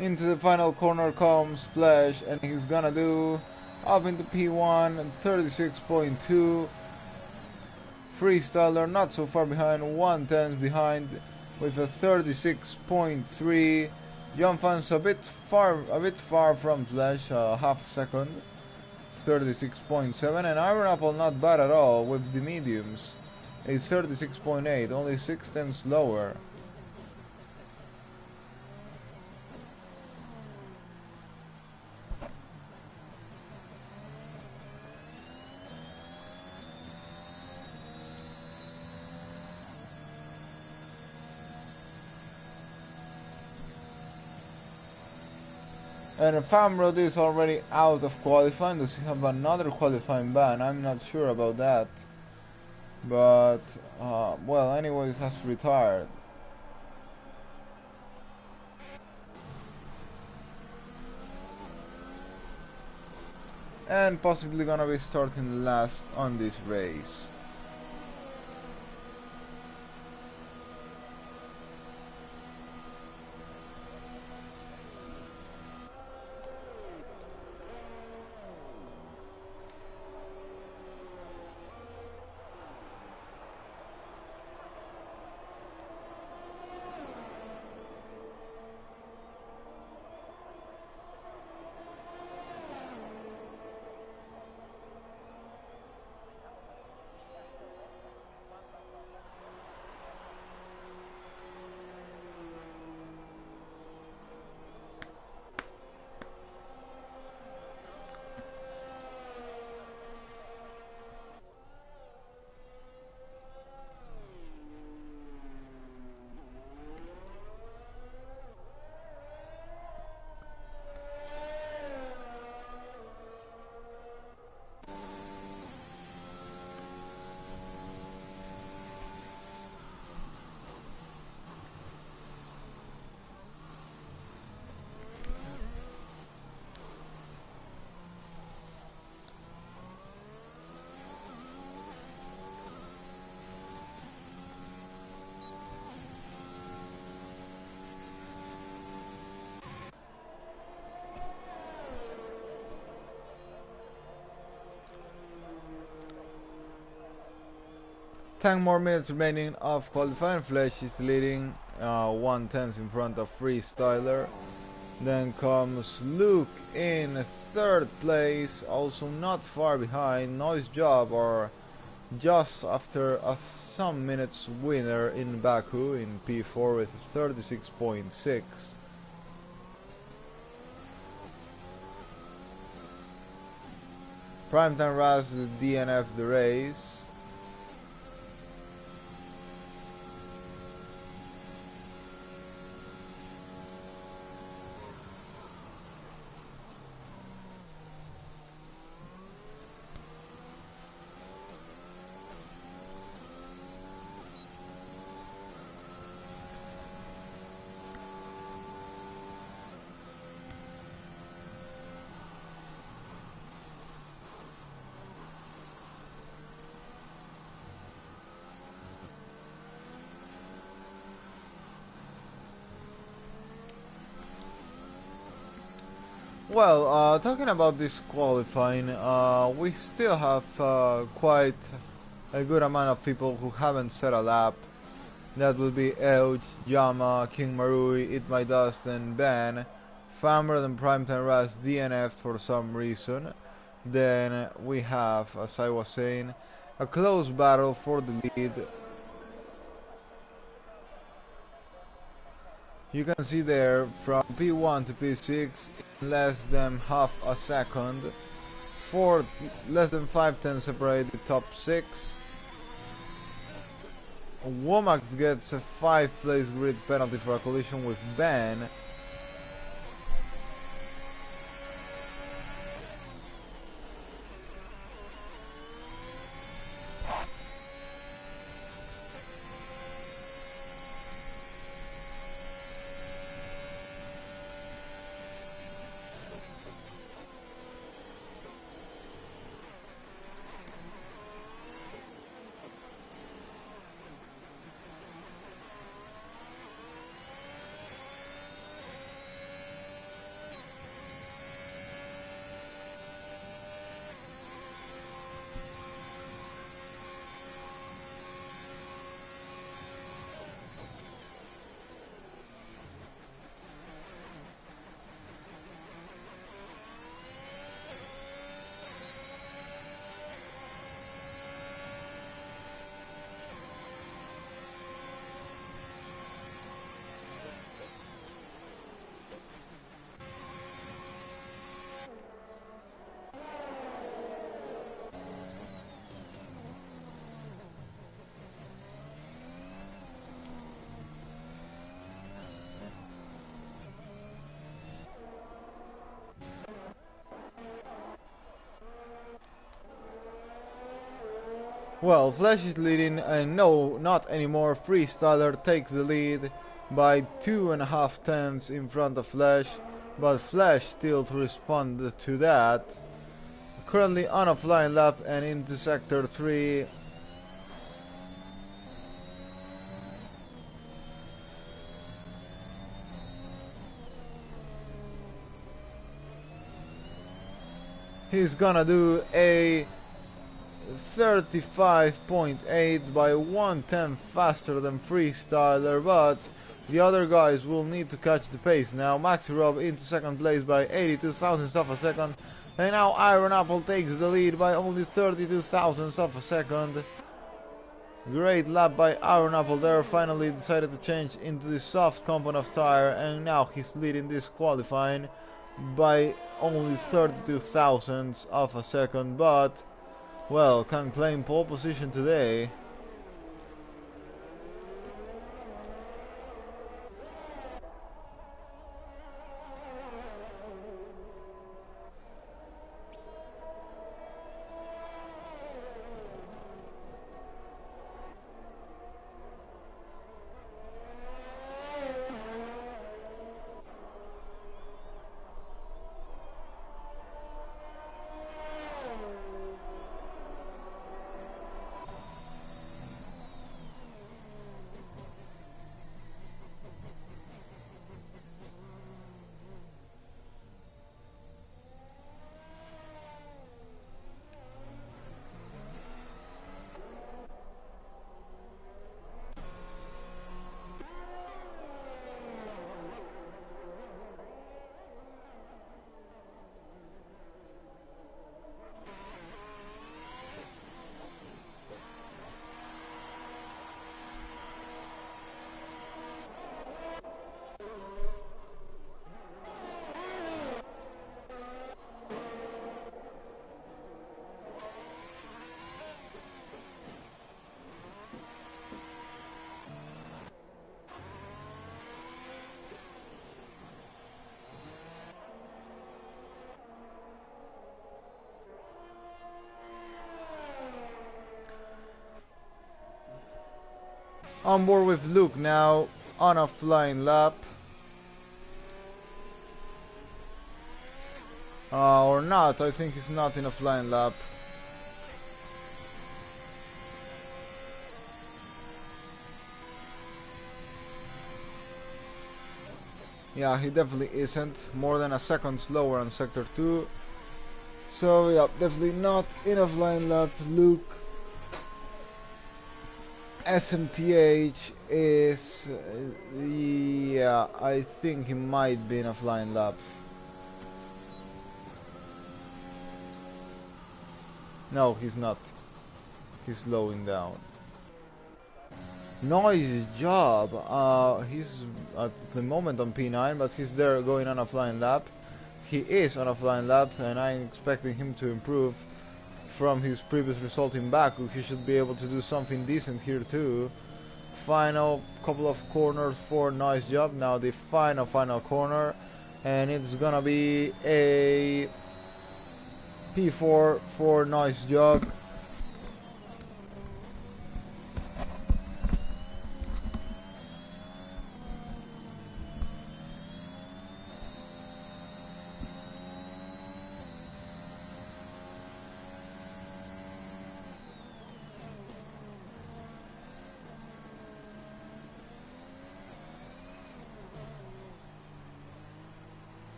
Into the final corner comes Flash, and he's gonna do up into P1, 36.2. Freestyler not so far behind, 1/10 behind with a 36.3. John Fan's a bit far from Flash, half a second, 36.7, and Iron Apple not bad at all with the mediums, a 36.8, only 6/10 lower. And Famrod is already out of qualifying. Does he have another qualifying ban? I'm not sure about that. But, well, anyway, he has retired. And possibly gonna be starting last on this race. Ten more minutes remaining of qualifying. Flash is leading 1/10 in front of Freestyler. Then comes Luke in third place, also not far behind. Nice job, or just after some minutes winner in Baku in P4 with 36.6. Primetime Raz DNF the race. Well, talking about this qualifying, we still have quite a good amount of people who haven't set a lap. That will be Euch, Jama, King Marui, Eat My Dust, and Ben. Famrod and Primetime Raz DNF'd for some reason. Then we have, as I was saying, a close battle for the lead. You can see there from P1 to P6 in less than half a second. Less than 5 tenths separate the top 6. Womack gets a 5-place grid penalty for a collision with Ben. Well, Flash is leading, and no, not anymore. Freestyler takes the lead by 2.5 tenths in front of Flash, but Flash still to respond to that. Currently on a flying lap and into sector 3. He's gonna do a 35.8 by 1/10 faster than Freestyler, but the other guys will need to catch the pace now. Maxi Rob into second place by 82 thousandths of a second, and now Iron Apple takes the lead by only 32 thousandths of a second. Great lap by Iron Apple there, finally decided to change into the soft compound of tire, and now he's leading this qualifying by only 32 thousandths of a second, but well, can claim pole position today. On board with Luke now on a flying lap. Or not, I think he's not in a flying lap. Yeah, he definitely isn't. More than a second slower on sector 2. So yeah, definitely not in a flying lap. Luke SMTH is... yeah, I think he might be in a flying lap. No, he's not. He's slowing down. Nice job. He's at the moment on P9, but he's there going on a flying lap. He is on a flying lap, and I'm expecting him to improve from his previous result in Baku. He should be able to do something decent here too. Final couple of corners for nice job. Now the final corner, and it's gonna be a P4 for nice job.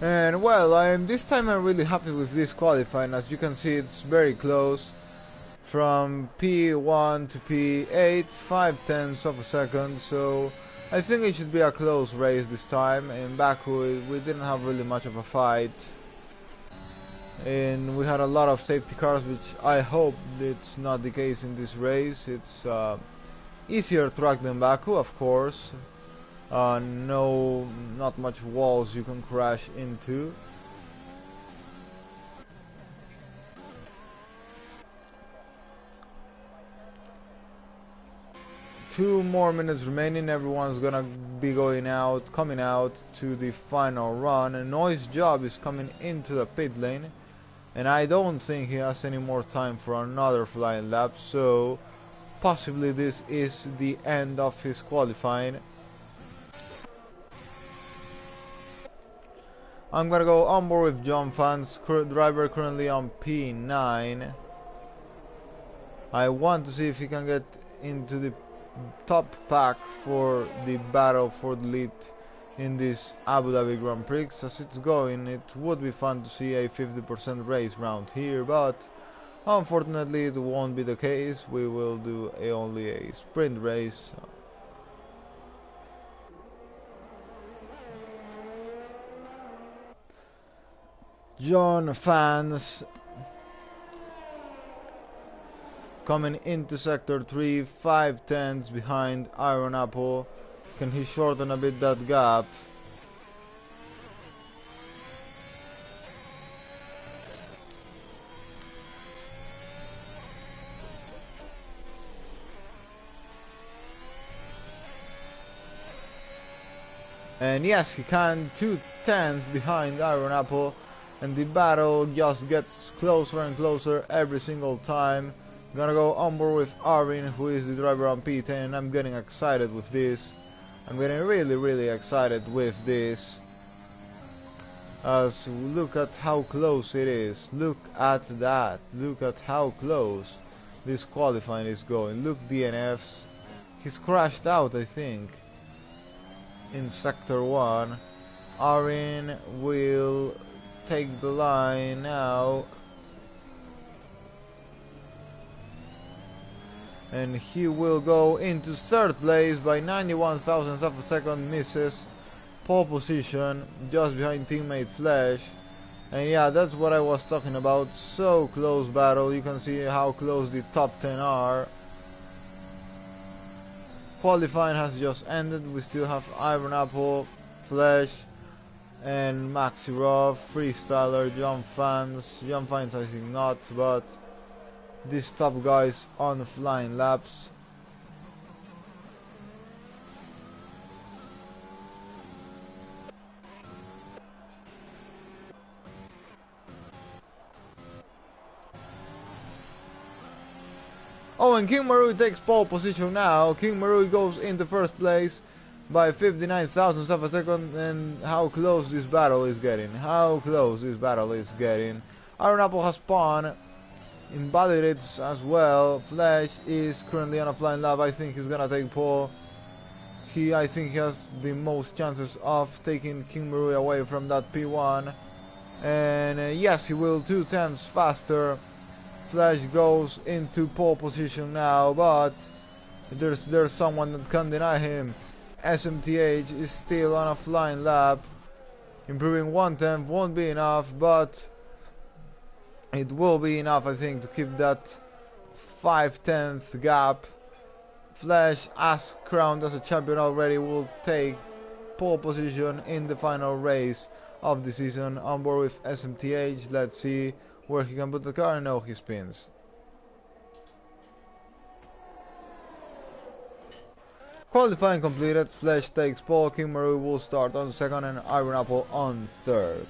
And well, this time I'm really happy with this qualifying. As you can see, it's very close. From P1 to P8, 5/10 of a second. So I think it should be a close race this time. In Baku, we didn't have really much of a fight. And we had a lot of safety cars, which I hope it's not the case in this race. It's easier track than Baku, of course. No, not much walls you can crash into. Two more minutes remaining. Everyone's gonna be coming out to the final run. And Noise Job is coming into the pit lane, and I don't think he has any more time for another flying lap. So possibly this is the end of his qualifying. I'm gonna go on board with John Fans, driver currently on P9. I want to see if he can get into the top pack for the battle for the lead in this Abu Dhabi Grand Prix. As it's going, it would be fun to see a 50% race round here, but unfortunately it won't be the case. We will do only a sprint race. John Fans coming into sector 3, 5/10 behind Iron Apple. Can he shorten a bit that gap? And yes, he can. 2/10 behind Iron Apple. And the battle just gets closer and closer every single time. I'm gonna go on board with Arvin, who is the driver on P10, and I'm getting excited with this. I'm getting really excited with this. As look at how close it is. Look at that. Look at how close this qualifying is going. Look, DNFs. He's crashed out, I think, in sector 1. Arvin will take the line now, and he will go into third place by 91 thousandths of a second. Misses pole position just behind teammate Flash. And yeah, that's what I was talking about. So close battle. You can see how close the top 10 are. Qualifying has just ended. We still have Iron Apple, Flash, and Maxirov, Freestyler, John Fans I think not, but these top guys on flying laps. Oh, and King Marui takes pole position now. King Marui goes into first place by 59 thousandths of a second, and how close this battle is getting. How close this battle is getting. Iron Apple has spawned. Invalidates as well. Flash is currently on a flying lap. I think he's gonna take pole. I think he has the most chances of taking King Marui away from that P1. And yes, he will 2 times faster. Flash goes into pole position now, but there's someone that can deny him. SMTH is still on a flying lap. Improving 1/10 won't be enough, but it will be enough, I think, to keep that 5/10 gap. Flash, as crowned as a champion already, will take pole position in the final race of the season on board with SMTH. Let's see where he can put the car. No, he spins. Qualifying completed. Flash takes pole. King Marui will start on second and Iron Apple on third.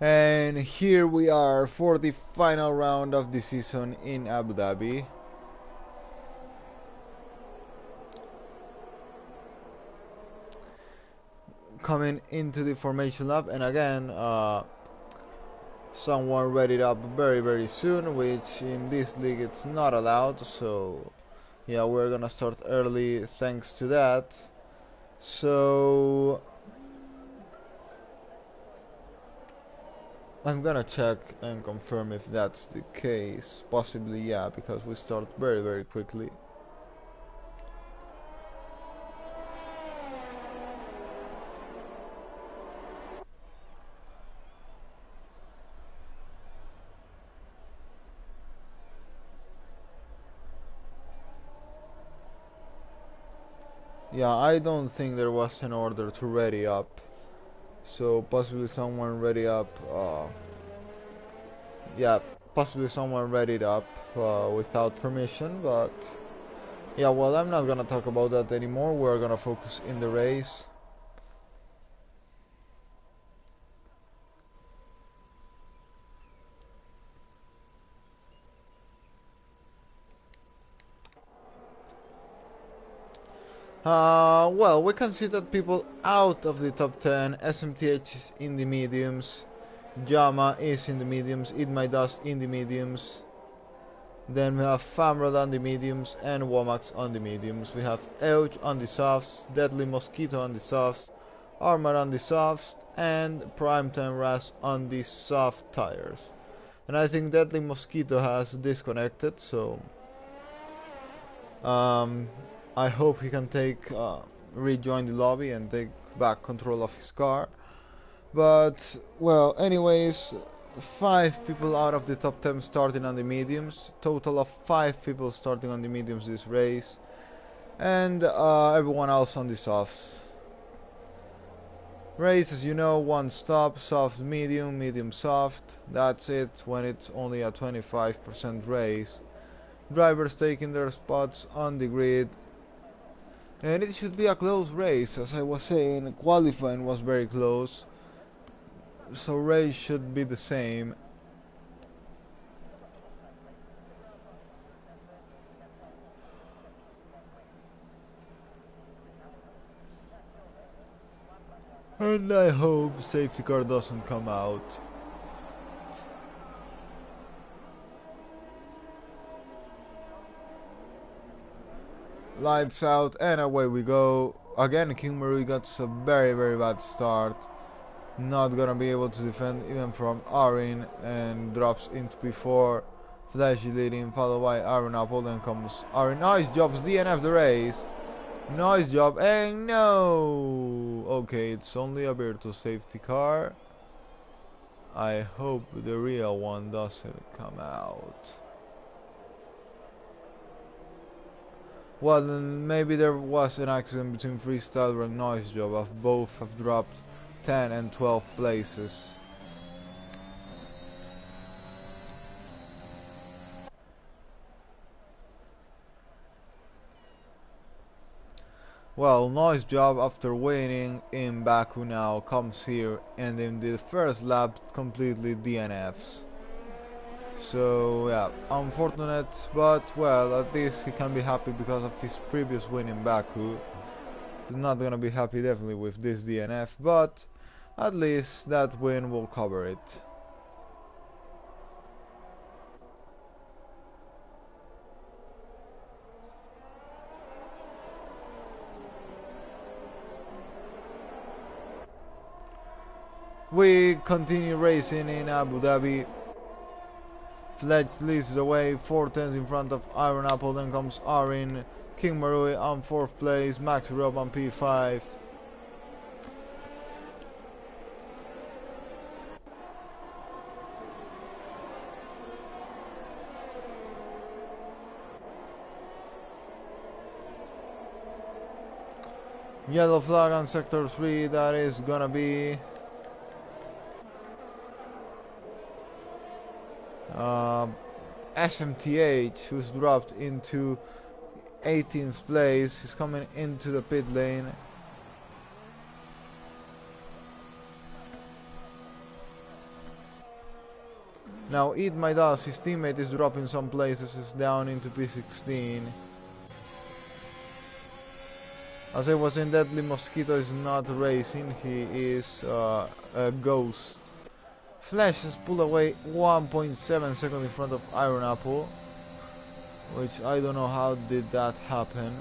And here we are for the final round of the season in Abu Dhabi. Coming into the formation lap, and again someone read it up very soon, which in this league it's not allowed, so yeah, we're gonna start early thanks to that. So I'm gonna check and confirm if that's the case. Possibly, yeah, because we start very quickly. Yeah, I don't think there was an order to ready up. So possibly someone ready up, yeah, possibly someone read it up without permission, but yeah, well, I'm not gonna talk about that anymore. We're gonna focus in the race. Well, we can see that people out of the top 10, SMTH is in the mediums, Jama is in the mediums, Eat My Dust in the mediums. Then we have Famrod on the mediums and Womax on the mediums. We have Euch on the softs, Deadly Mosquito on the softs, Armor on the softs, and Primetime Ras on the soft tires. And I think Deadly Mosquito has disconnected, so I hope he can rejoin the lobby and take back control of his car. But well, anyways, 5 people out of the top 10 starting on the mediums. Total of 5 people starting on the mediums this race, and everyone else on the softs. Race, as you know, one stop, soft, medium, medium, soft. That's it when it's only a 25% race. Drivers taking their spots on the grid, and it should be a close race. As I was saying, qualifying was very close, so race should be the same. And I hope safety car doesn't come out. Lights out and away we go. Again, King Marui got a very bad start. Not gonna be able to defend even from Arin, and drops into P4. Flashy leading, followed by Aaron Apple. Then comes Arin. Nice jobs, DNF the race. Nice job, and no! Okay, it's only a Virtus safety car. I hope the real one doesn't come out. Well, then maybe there was an accident between Freestyle and Noise Job, as both have dropped 10 and 12 places. Well, Noise Job, after winning in Baku, now comes here and in the first lap completely DNFs. So yeah, unfortunate, but well, at least he can be happy because of his previous win in Baku. He's not gonna be happy definitely with this DNF, but at least that win will cover it. We continue racing in Abu Dhabi. Fletch leads the way, 4 tenths in front of Iron Apple, then comes Arin, King Marui on 4th place, Max Rob on P5. Yellow flag on sector 3, that is gonna be SMTH, who's dropped into 18th place. He's coming into the pit lane. Now Eat My Dust, his teammate, is dropping some places, is down into P16. As I was saying, Deadly Mosquito is not racing, he is a ghost. Flash has pulled away 1.7 seconds in front of Iron Apple, which I don't know how did that happen.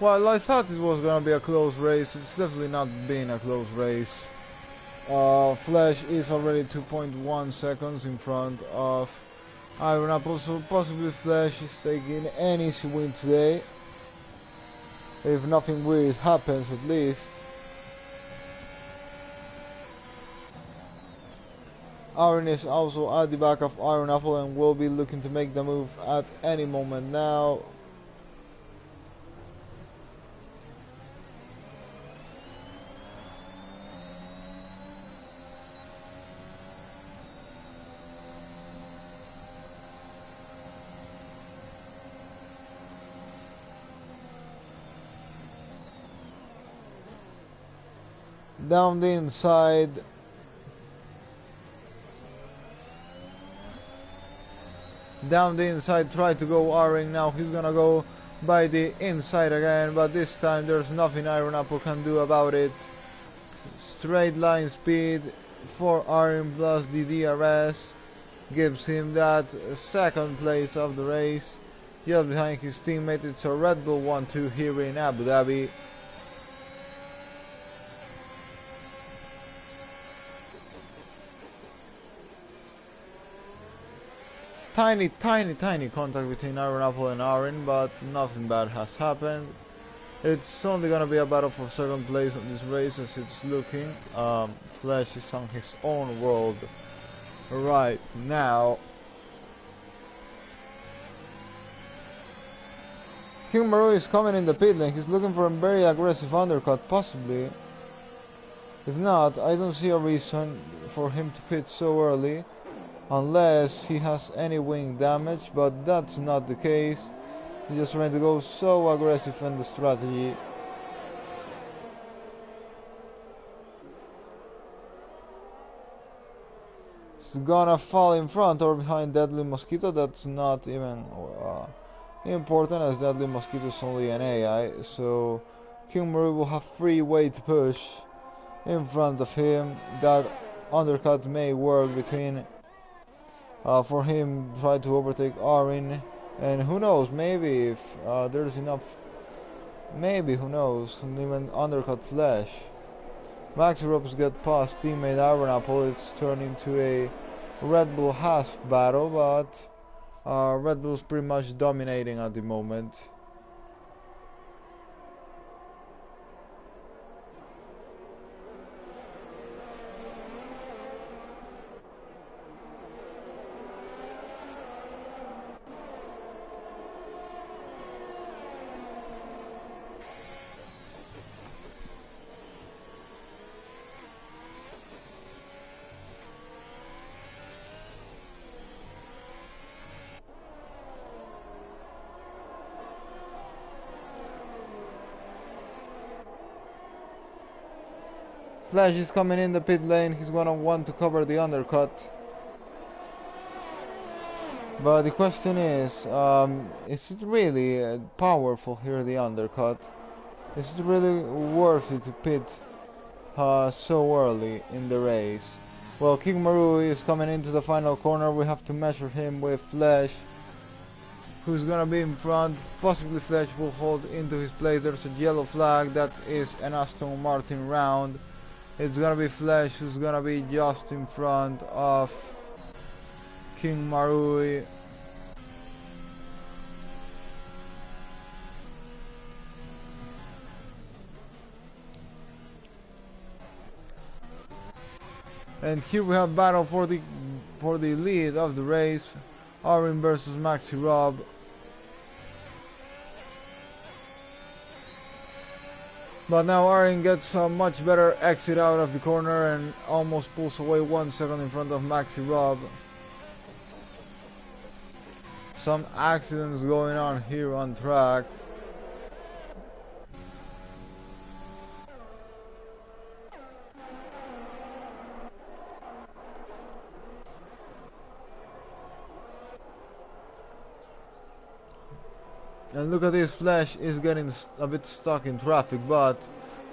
Well, I thought it was gonna be a close race. It's definitely not been a close race. Flash is already 2.1 seconds in front of Iron Apple, so possibly Flash is taking an easy win today. If nothing weird happens, at least. Iron is also at the back of Iron Apple and will be looking to make the move at any moment now. Down the inside. Down the inside, try to go Iron. Now he's gonna go by the inside again, but this time there's nothing Iron Apple can do about it. Straight line speed for Iron plus the DRS gives him that second place of the race, just behind his teammate. It's a Red Bull 1-2 here in Abu Dhabi. Tiny contact between Iron Apple and Aaron, but nothing bad has happened. It's only gonna be a battle for second place on this race as it's looking. Flash is on his own world right now. Humaru is coming in the pit lane. He's looking for a very aggressive undercut, possibly. If not, I don't see a reason for him to pit so early. Unless he has any wing damage, but that's not the case. He's just trying to go so aggressive in the strategy. He's gonna fall in front or behind Deadly Mosquito. That's not even important, as Deadly Mosquito is only an AI. So Humaru will have free way to push in front of him. That undercut may work between for him try to overtake Arin, and who knows, maybe if there's enough, maybe, who knows, even undercut Flash. Maxi Ropes get past teammate Iron Apple. It's turned into a Red Bull half battle, but Red Bull's pretty much dominating at the moment. Flash is coming in the pit lane. He's gonna want to cover the undercut. But the question is it really powerful here, the undercut? Is it really worth it to pit so early in the race? Well, King Maru is coming into the final corner. We have to measure him with Flash, who's gonna be in front. Possibly Flash will hold into his place. There's a yellow flag. That is an Aston Martin round. It's gonna be Flash who's gonna be just in front of King Marui. And here we have battle for the lead of the race. Arin versus Maxi Rob. But now Arin gets a much better exit out of the corner and almost pulls away 1 second in front of Maxi Rob. Some accidents going on here on track. And look at this, Flash is getting a bit stuck in traffic, but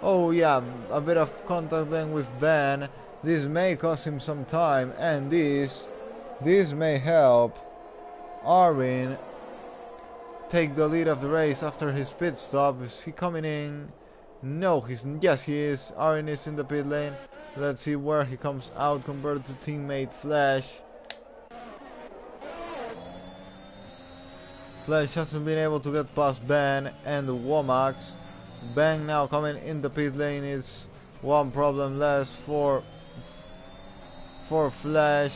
oh yeah, a bit of contact then with Van. This may cost him some time, and this may help Arin take the lead of the race after his pit stop. Is he coming in? No, yes, he is. Arin is in the pit lane. Let's see where he comes out compared to teammate Flash. Flash hasn't been able to get past Ben and Womax. Bang now coming in the pit lane is one problem less for Flash.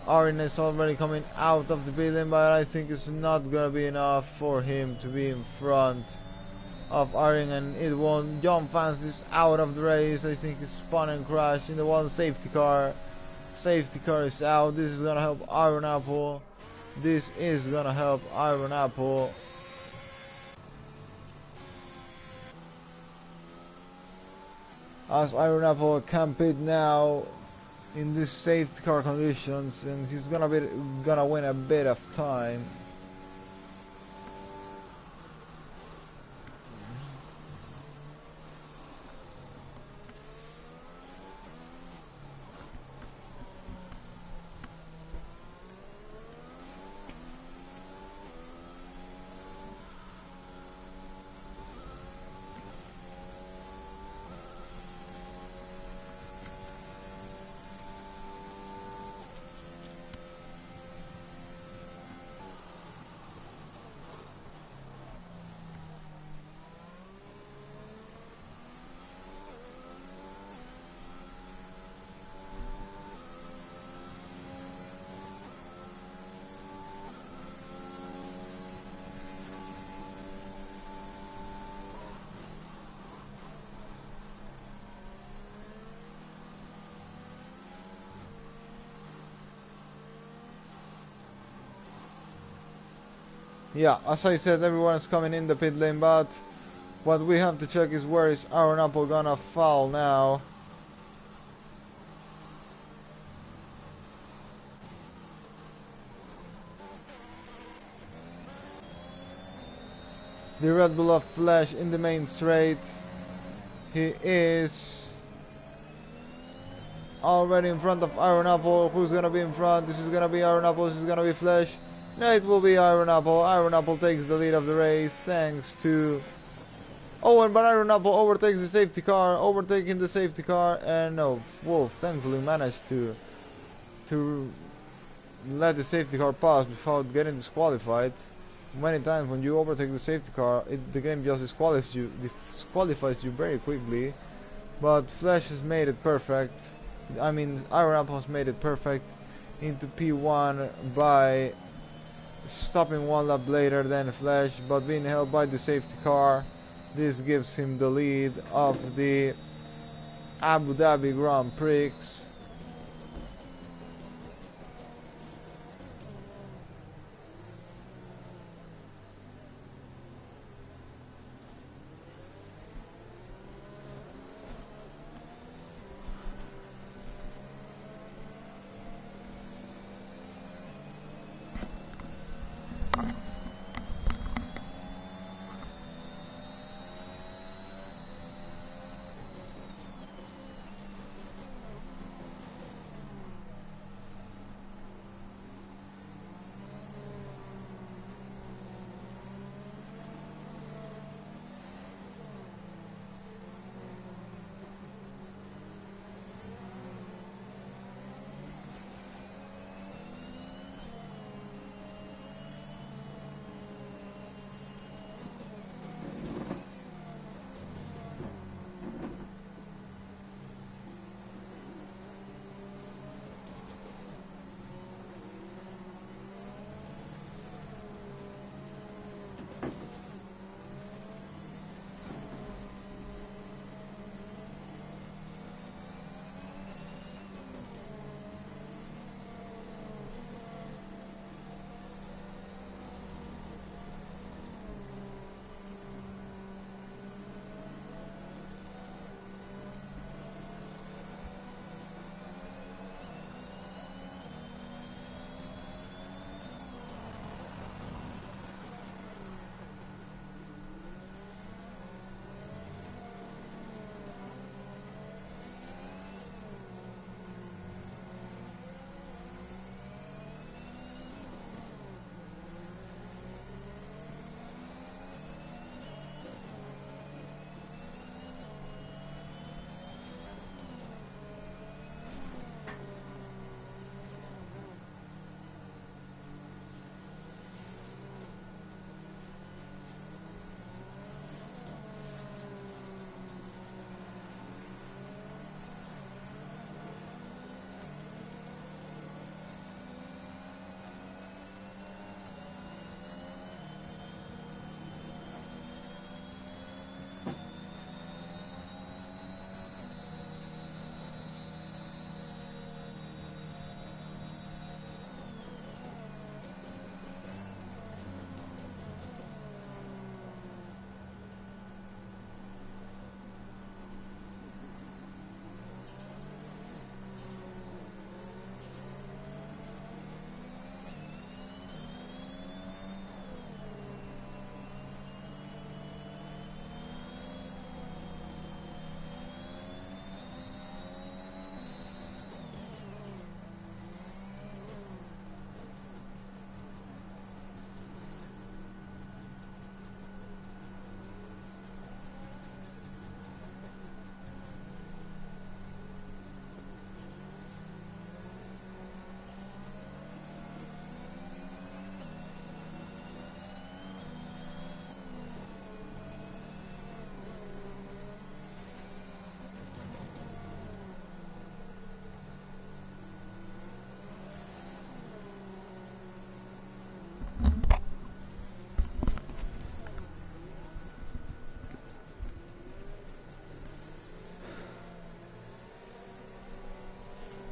Arin is already coming out of the pit lane, but I think it's not gonna be enough for him to be in front of Arin, and it won't. John Fans is out of the race. I think he's spun and crashed in the one safety car. Safety car is out. This is gonna help Iron Apple. This is gonna help Iron Apple. As Iron Apple can pit now in this safety car conditions, and he's gonna win a bit of time. Yeah, as I said, everyone's coming in the pit lane, but what we have to check is where is Iron Apple gonna fall now. The Red Bull of Flash in the main straight. He is already in front of Iron Apple. Who's gonna be in front? This is gonna be Iron Apple, this is gonna be Flash. No, it will be Iron Apple. Iron Apple takes the lead of the race thanks to Owen, but Iron Apple overtakes the safety car, overtaking the safety car, and no, Wolf thankfully managed to let the safety car pass without getting disqualified. Many times when you overtake the safety car, the game just disqualifies you very quickly. But Flash has made it perfect. I mean, Iron Apple has made it perfect into P1 by stopping one lap later than Flash, but being held by the safety car. This gives him the lead of the Abu Dhabi Grand Prix.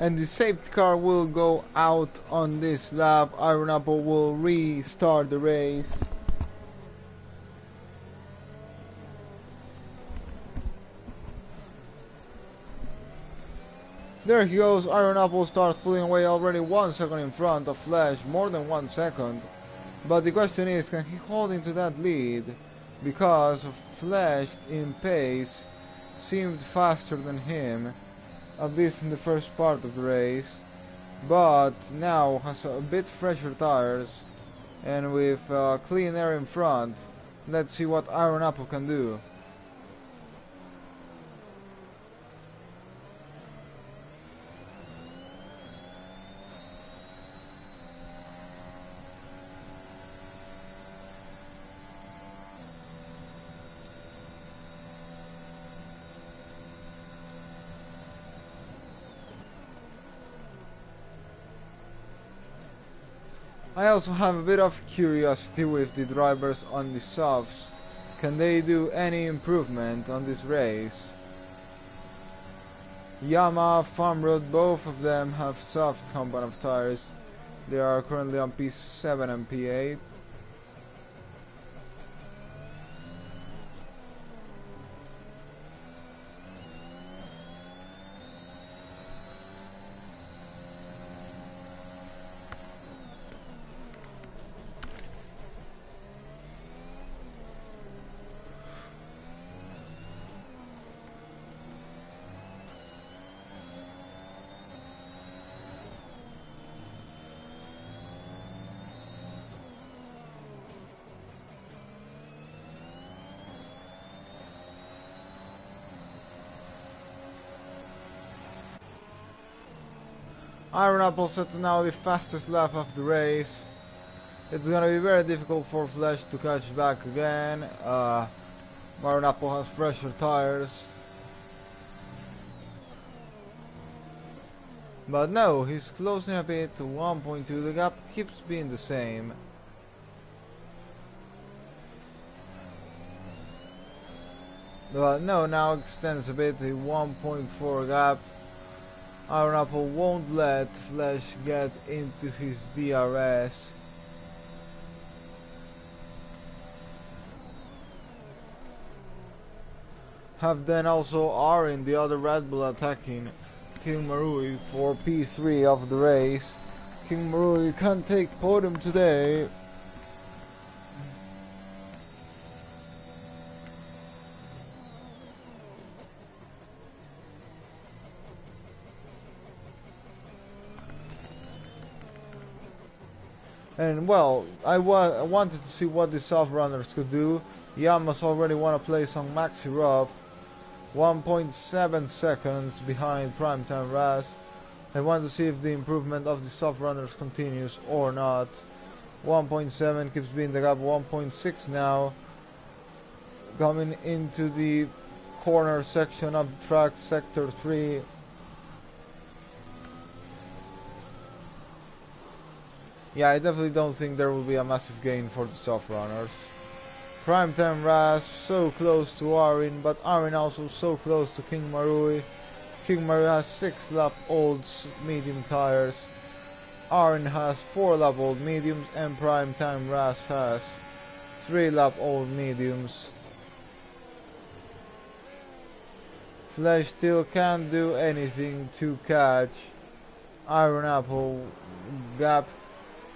and the safety car will go out on this lap. Iron Apple will restart the race. There he goes. Iron Apple starts pulling away, already 1 second in front of Flash, more than 1 second. But the question is, can he hold into that lead? Because Flash in pace seemed faster than him, at least in the first part of the race, but now has a bit fresher tires, and with clean air in front, let's see what Iron Apple can do. I also have a bit of curiosity with the drivers on the softs. Can they do any improvement on this race? Yamaha, Farm Road, both of them have soft compound of tires. They are currently on P7 and P8. Iron Apple set now the fastest lap of the race. It's gonna be very difficult for Flash to catch back again. Iron Apple has fresher tires. But no, he's closing a bit to 1.2. The gap keeps being the same. But no, now extends a bit, the 1.4 gap. Iron Apple won't let Flash get into his DRS. Have then also Arin, the other Red Bull, attacking King Marui for P3 of the race. King Marui can't take podium today. And well, I wanted to see what the soft runners could do. Yamas already won a place on Maxi Rough, 1.7 seconds behind Primetime Raz. I want to see if the improvement of the soft runners continues or not. 1.7 keeps being the gap, 1.6 now. Coming into the corner section of the track, sector 3. Yeah, I definitely don't think there will be a massive gain for the soft runners. Primetime Raz so close to Arin, but Arin also so close to King Marui. King Marui has 6 lap old medium tires. Arin has 4 lap old mediums, and Primetime Raz has 3 lap old mediums. Flash still can't do anything to catch Iron Apple. Gap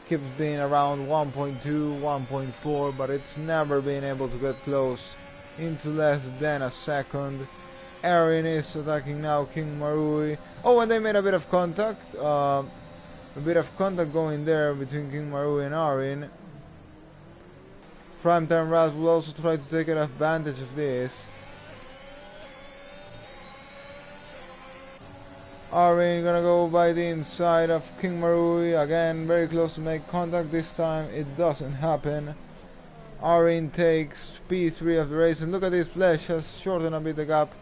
keeps being around 1.2, 1.4, but it's never been able to get close into less than a second. Arin is attacking now King Marui. Oh, and they made a bit of contact. A bit of contact going there between King Marui and Arin. Primetime Raz will also try to take advantage of this. Arin gonna go by the inside of King Marui, again very close to make contact. This time it doesn't happen. Arin takes P3 of the race, and look at this, Flash has shortened a bit the gap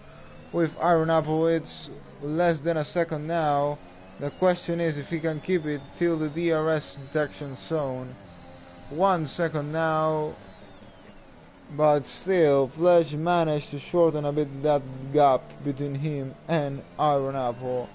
with Iron Apple. It's less than a second now. The question is if he can keep it till the DRS detection zone. 1 second now, but still Flash managed to shorten a bit that gap between him and Iron Apple.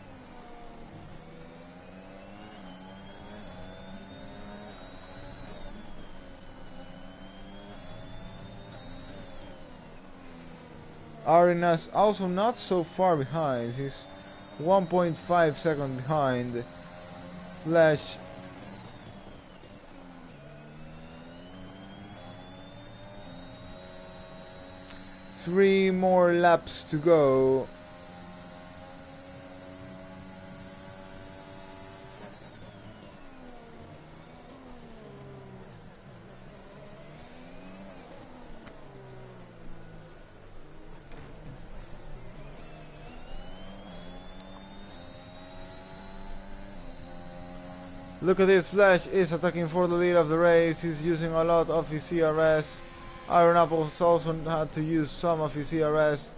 Arenas also not so far behind. He's 1.5 seconds behind. Flash. Three more laps to go. Look at this, Flash is attacking for the lead of the race. He's using a lot of his CRS. Iron Apples also had to use some of his CRS.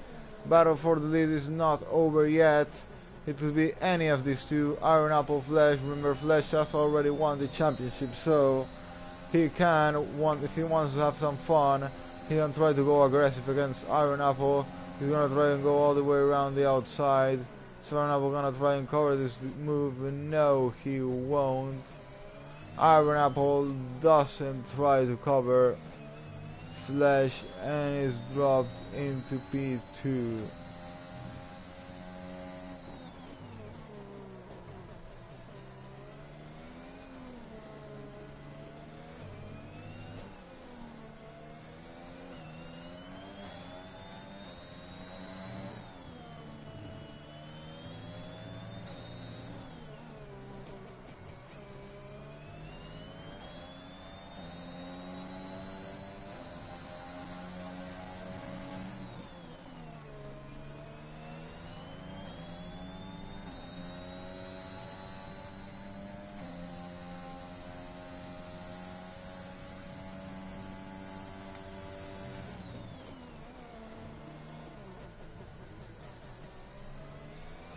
Battle for the lead is not over yet. It could be any of these two. Iron Apple, Flash. Remember, Flash has already won the championship, so he can, if he wants to have some fun, he can try to go aggressive against Iron Apple. He's gonna try and go all the way around the outside. So Iron Apple gonna try and cover this move, but no, he won't. Iron Apple doesn't try to cover Flash and is dropped into P2.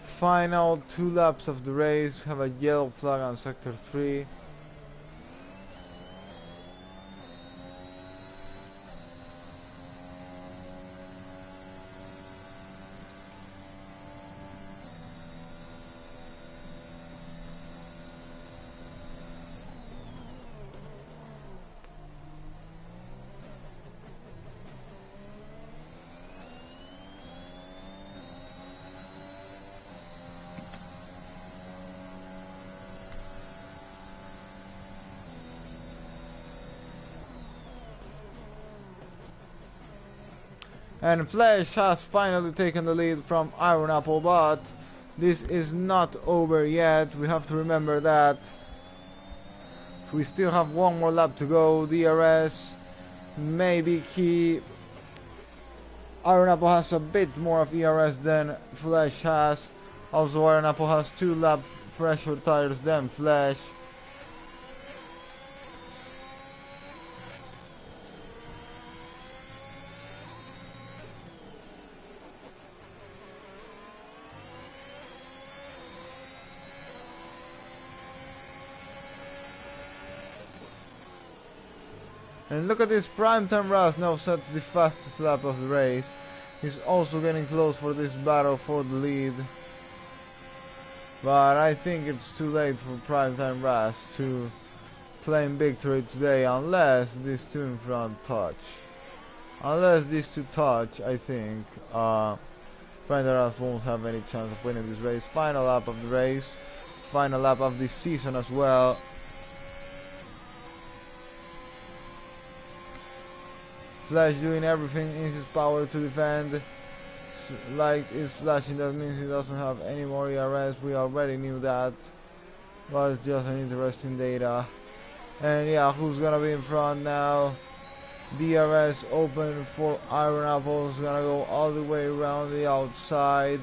Final 2 laps of the race. Have a yellow flag on sector 3. And Flash has finally taken the lead from Iron Apple, but this is not over yet. We have to remember that we still have one more lap to go. DRS may be key. Iron Apple has a bit more of ERS than Flash has. Also, Iron Apple has 2 lap fresher tires than Flash. And look at this, Primetime Raz now sets the fastest lap of the race. He's also getting close for this battle for the lead. But I think it's too late for Primetime Raz to claim victory today unless these two in front touch. Unless these two touch, I think Primetime Raz won't have any chance of winning this race. Final lap of the race. Final lap of this season as well. Flash doing everything in his power to defend. Light is flashing, that means he doesn't have any more ERS. We already knew that, but it's just an interesting data. And yeah, who's gonna be in front now? DRS open for Iron Apple. Is gonna go all the way around the outside.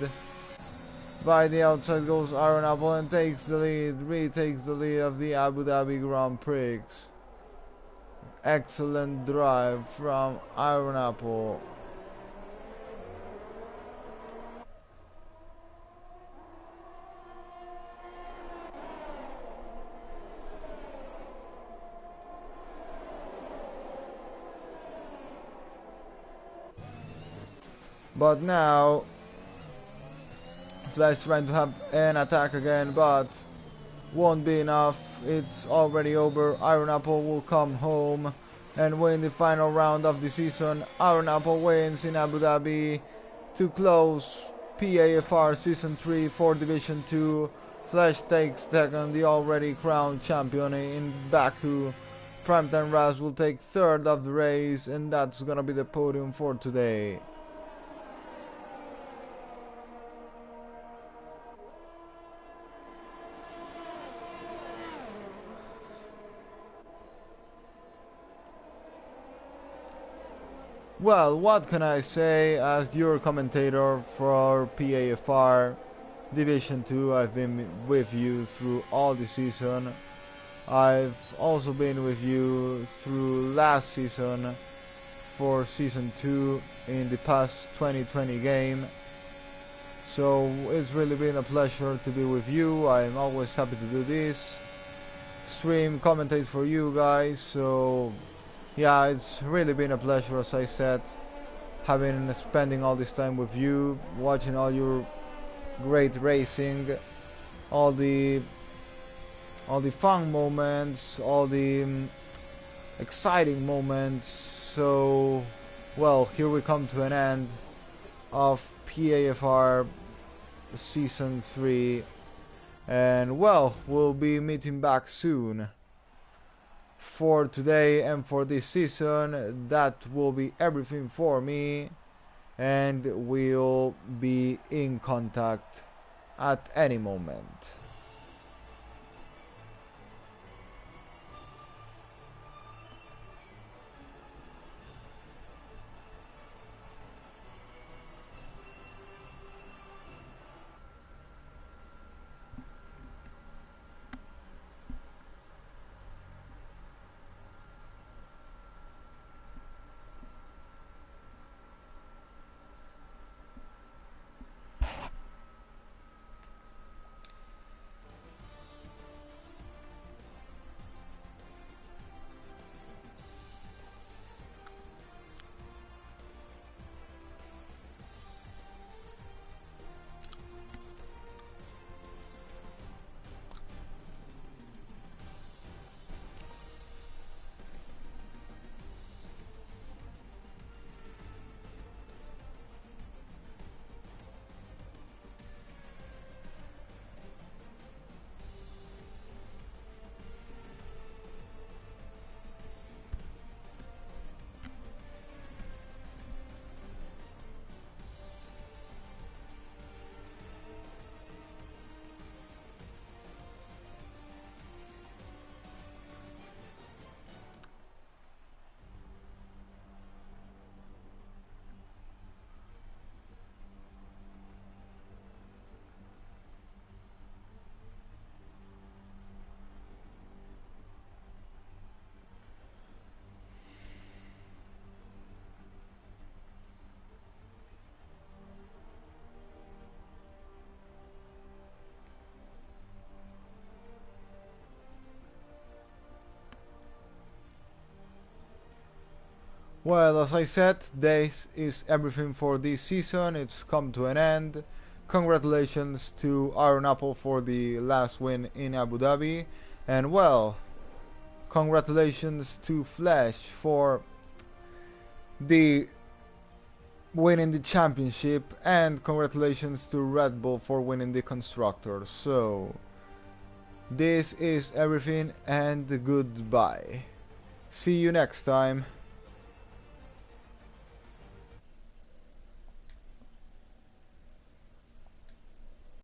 By the outside goes Iron Apple and takes the lead, retakes the lead of the Abu Dhabi Grand Prix. Excellent drive from Iron Apple. But now Flash trying to have an attack again, but won't be enough. It's already over. Iron Apple will come home and win the final round of the season. Iron Apple wins in Abu Dhabi. to close PAFR Season 3 for Division 2. Flash takes second, the already crowned champion in Baku. Primetime Raz will take third of the race, and that's gonna be the podium for today. Well, what can I say as your commentator for PAFR Division 2? I've been with you through all the season. I've also been with you through last season for Season 2 in the past 2020 game. So it's really been a pleasure to be with you. I'm always happy to do this. Stream, commentate for you guys. So yeah, it's really been a pleasure, as I said, spending all this time with you, watching all your great racing, all the fun moments, all the exciting moments. So, well, here we come to an end of PAFR Season 3, and well, we'll be meeting back soon. For today and for this season, that will be everything for me, and we'll be in contact at any moment. Well, as I said, this is everything for this season. It's come to an end. Congratulations to Aaron Apple for the last win in Abu Dhabi. And well, congratulations to Flash for the winning the championship. And congratulations to Red Bull for winning the Constructors. So, this is everything, and goodbye. See you next time.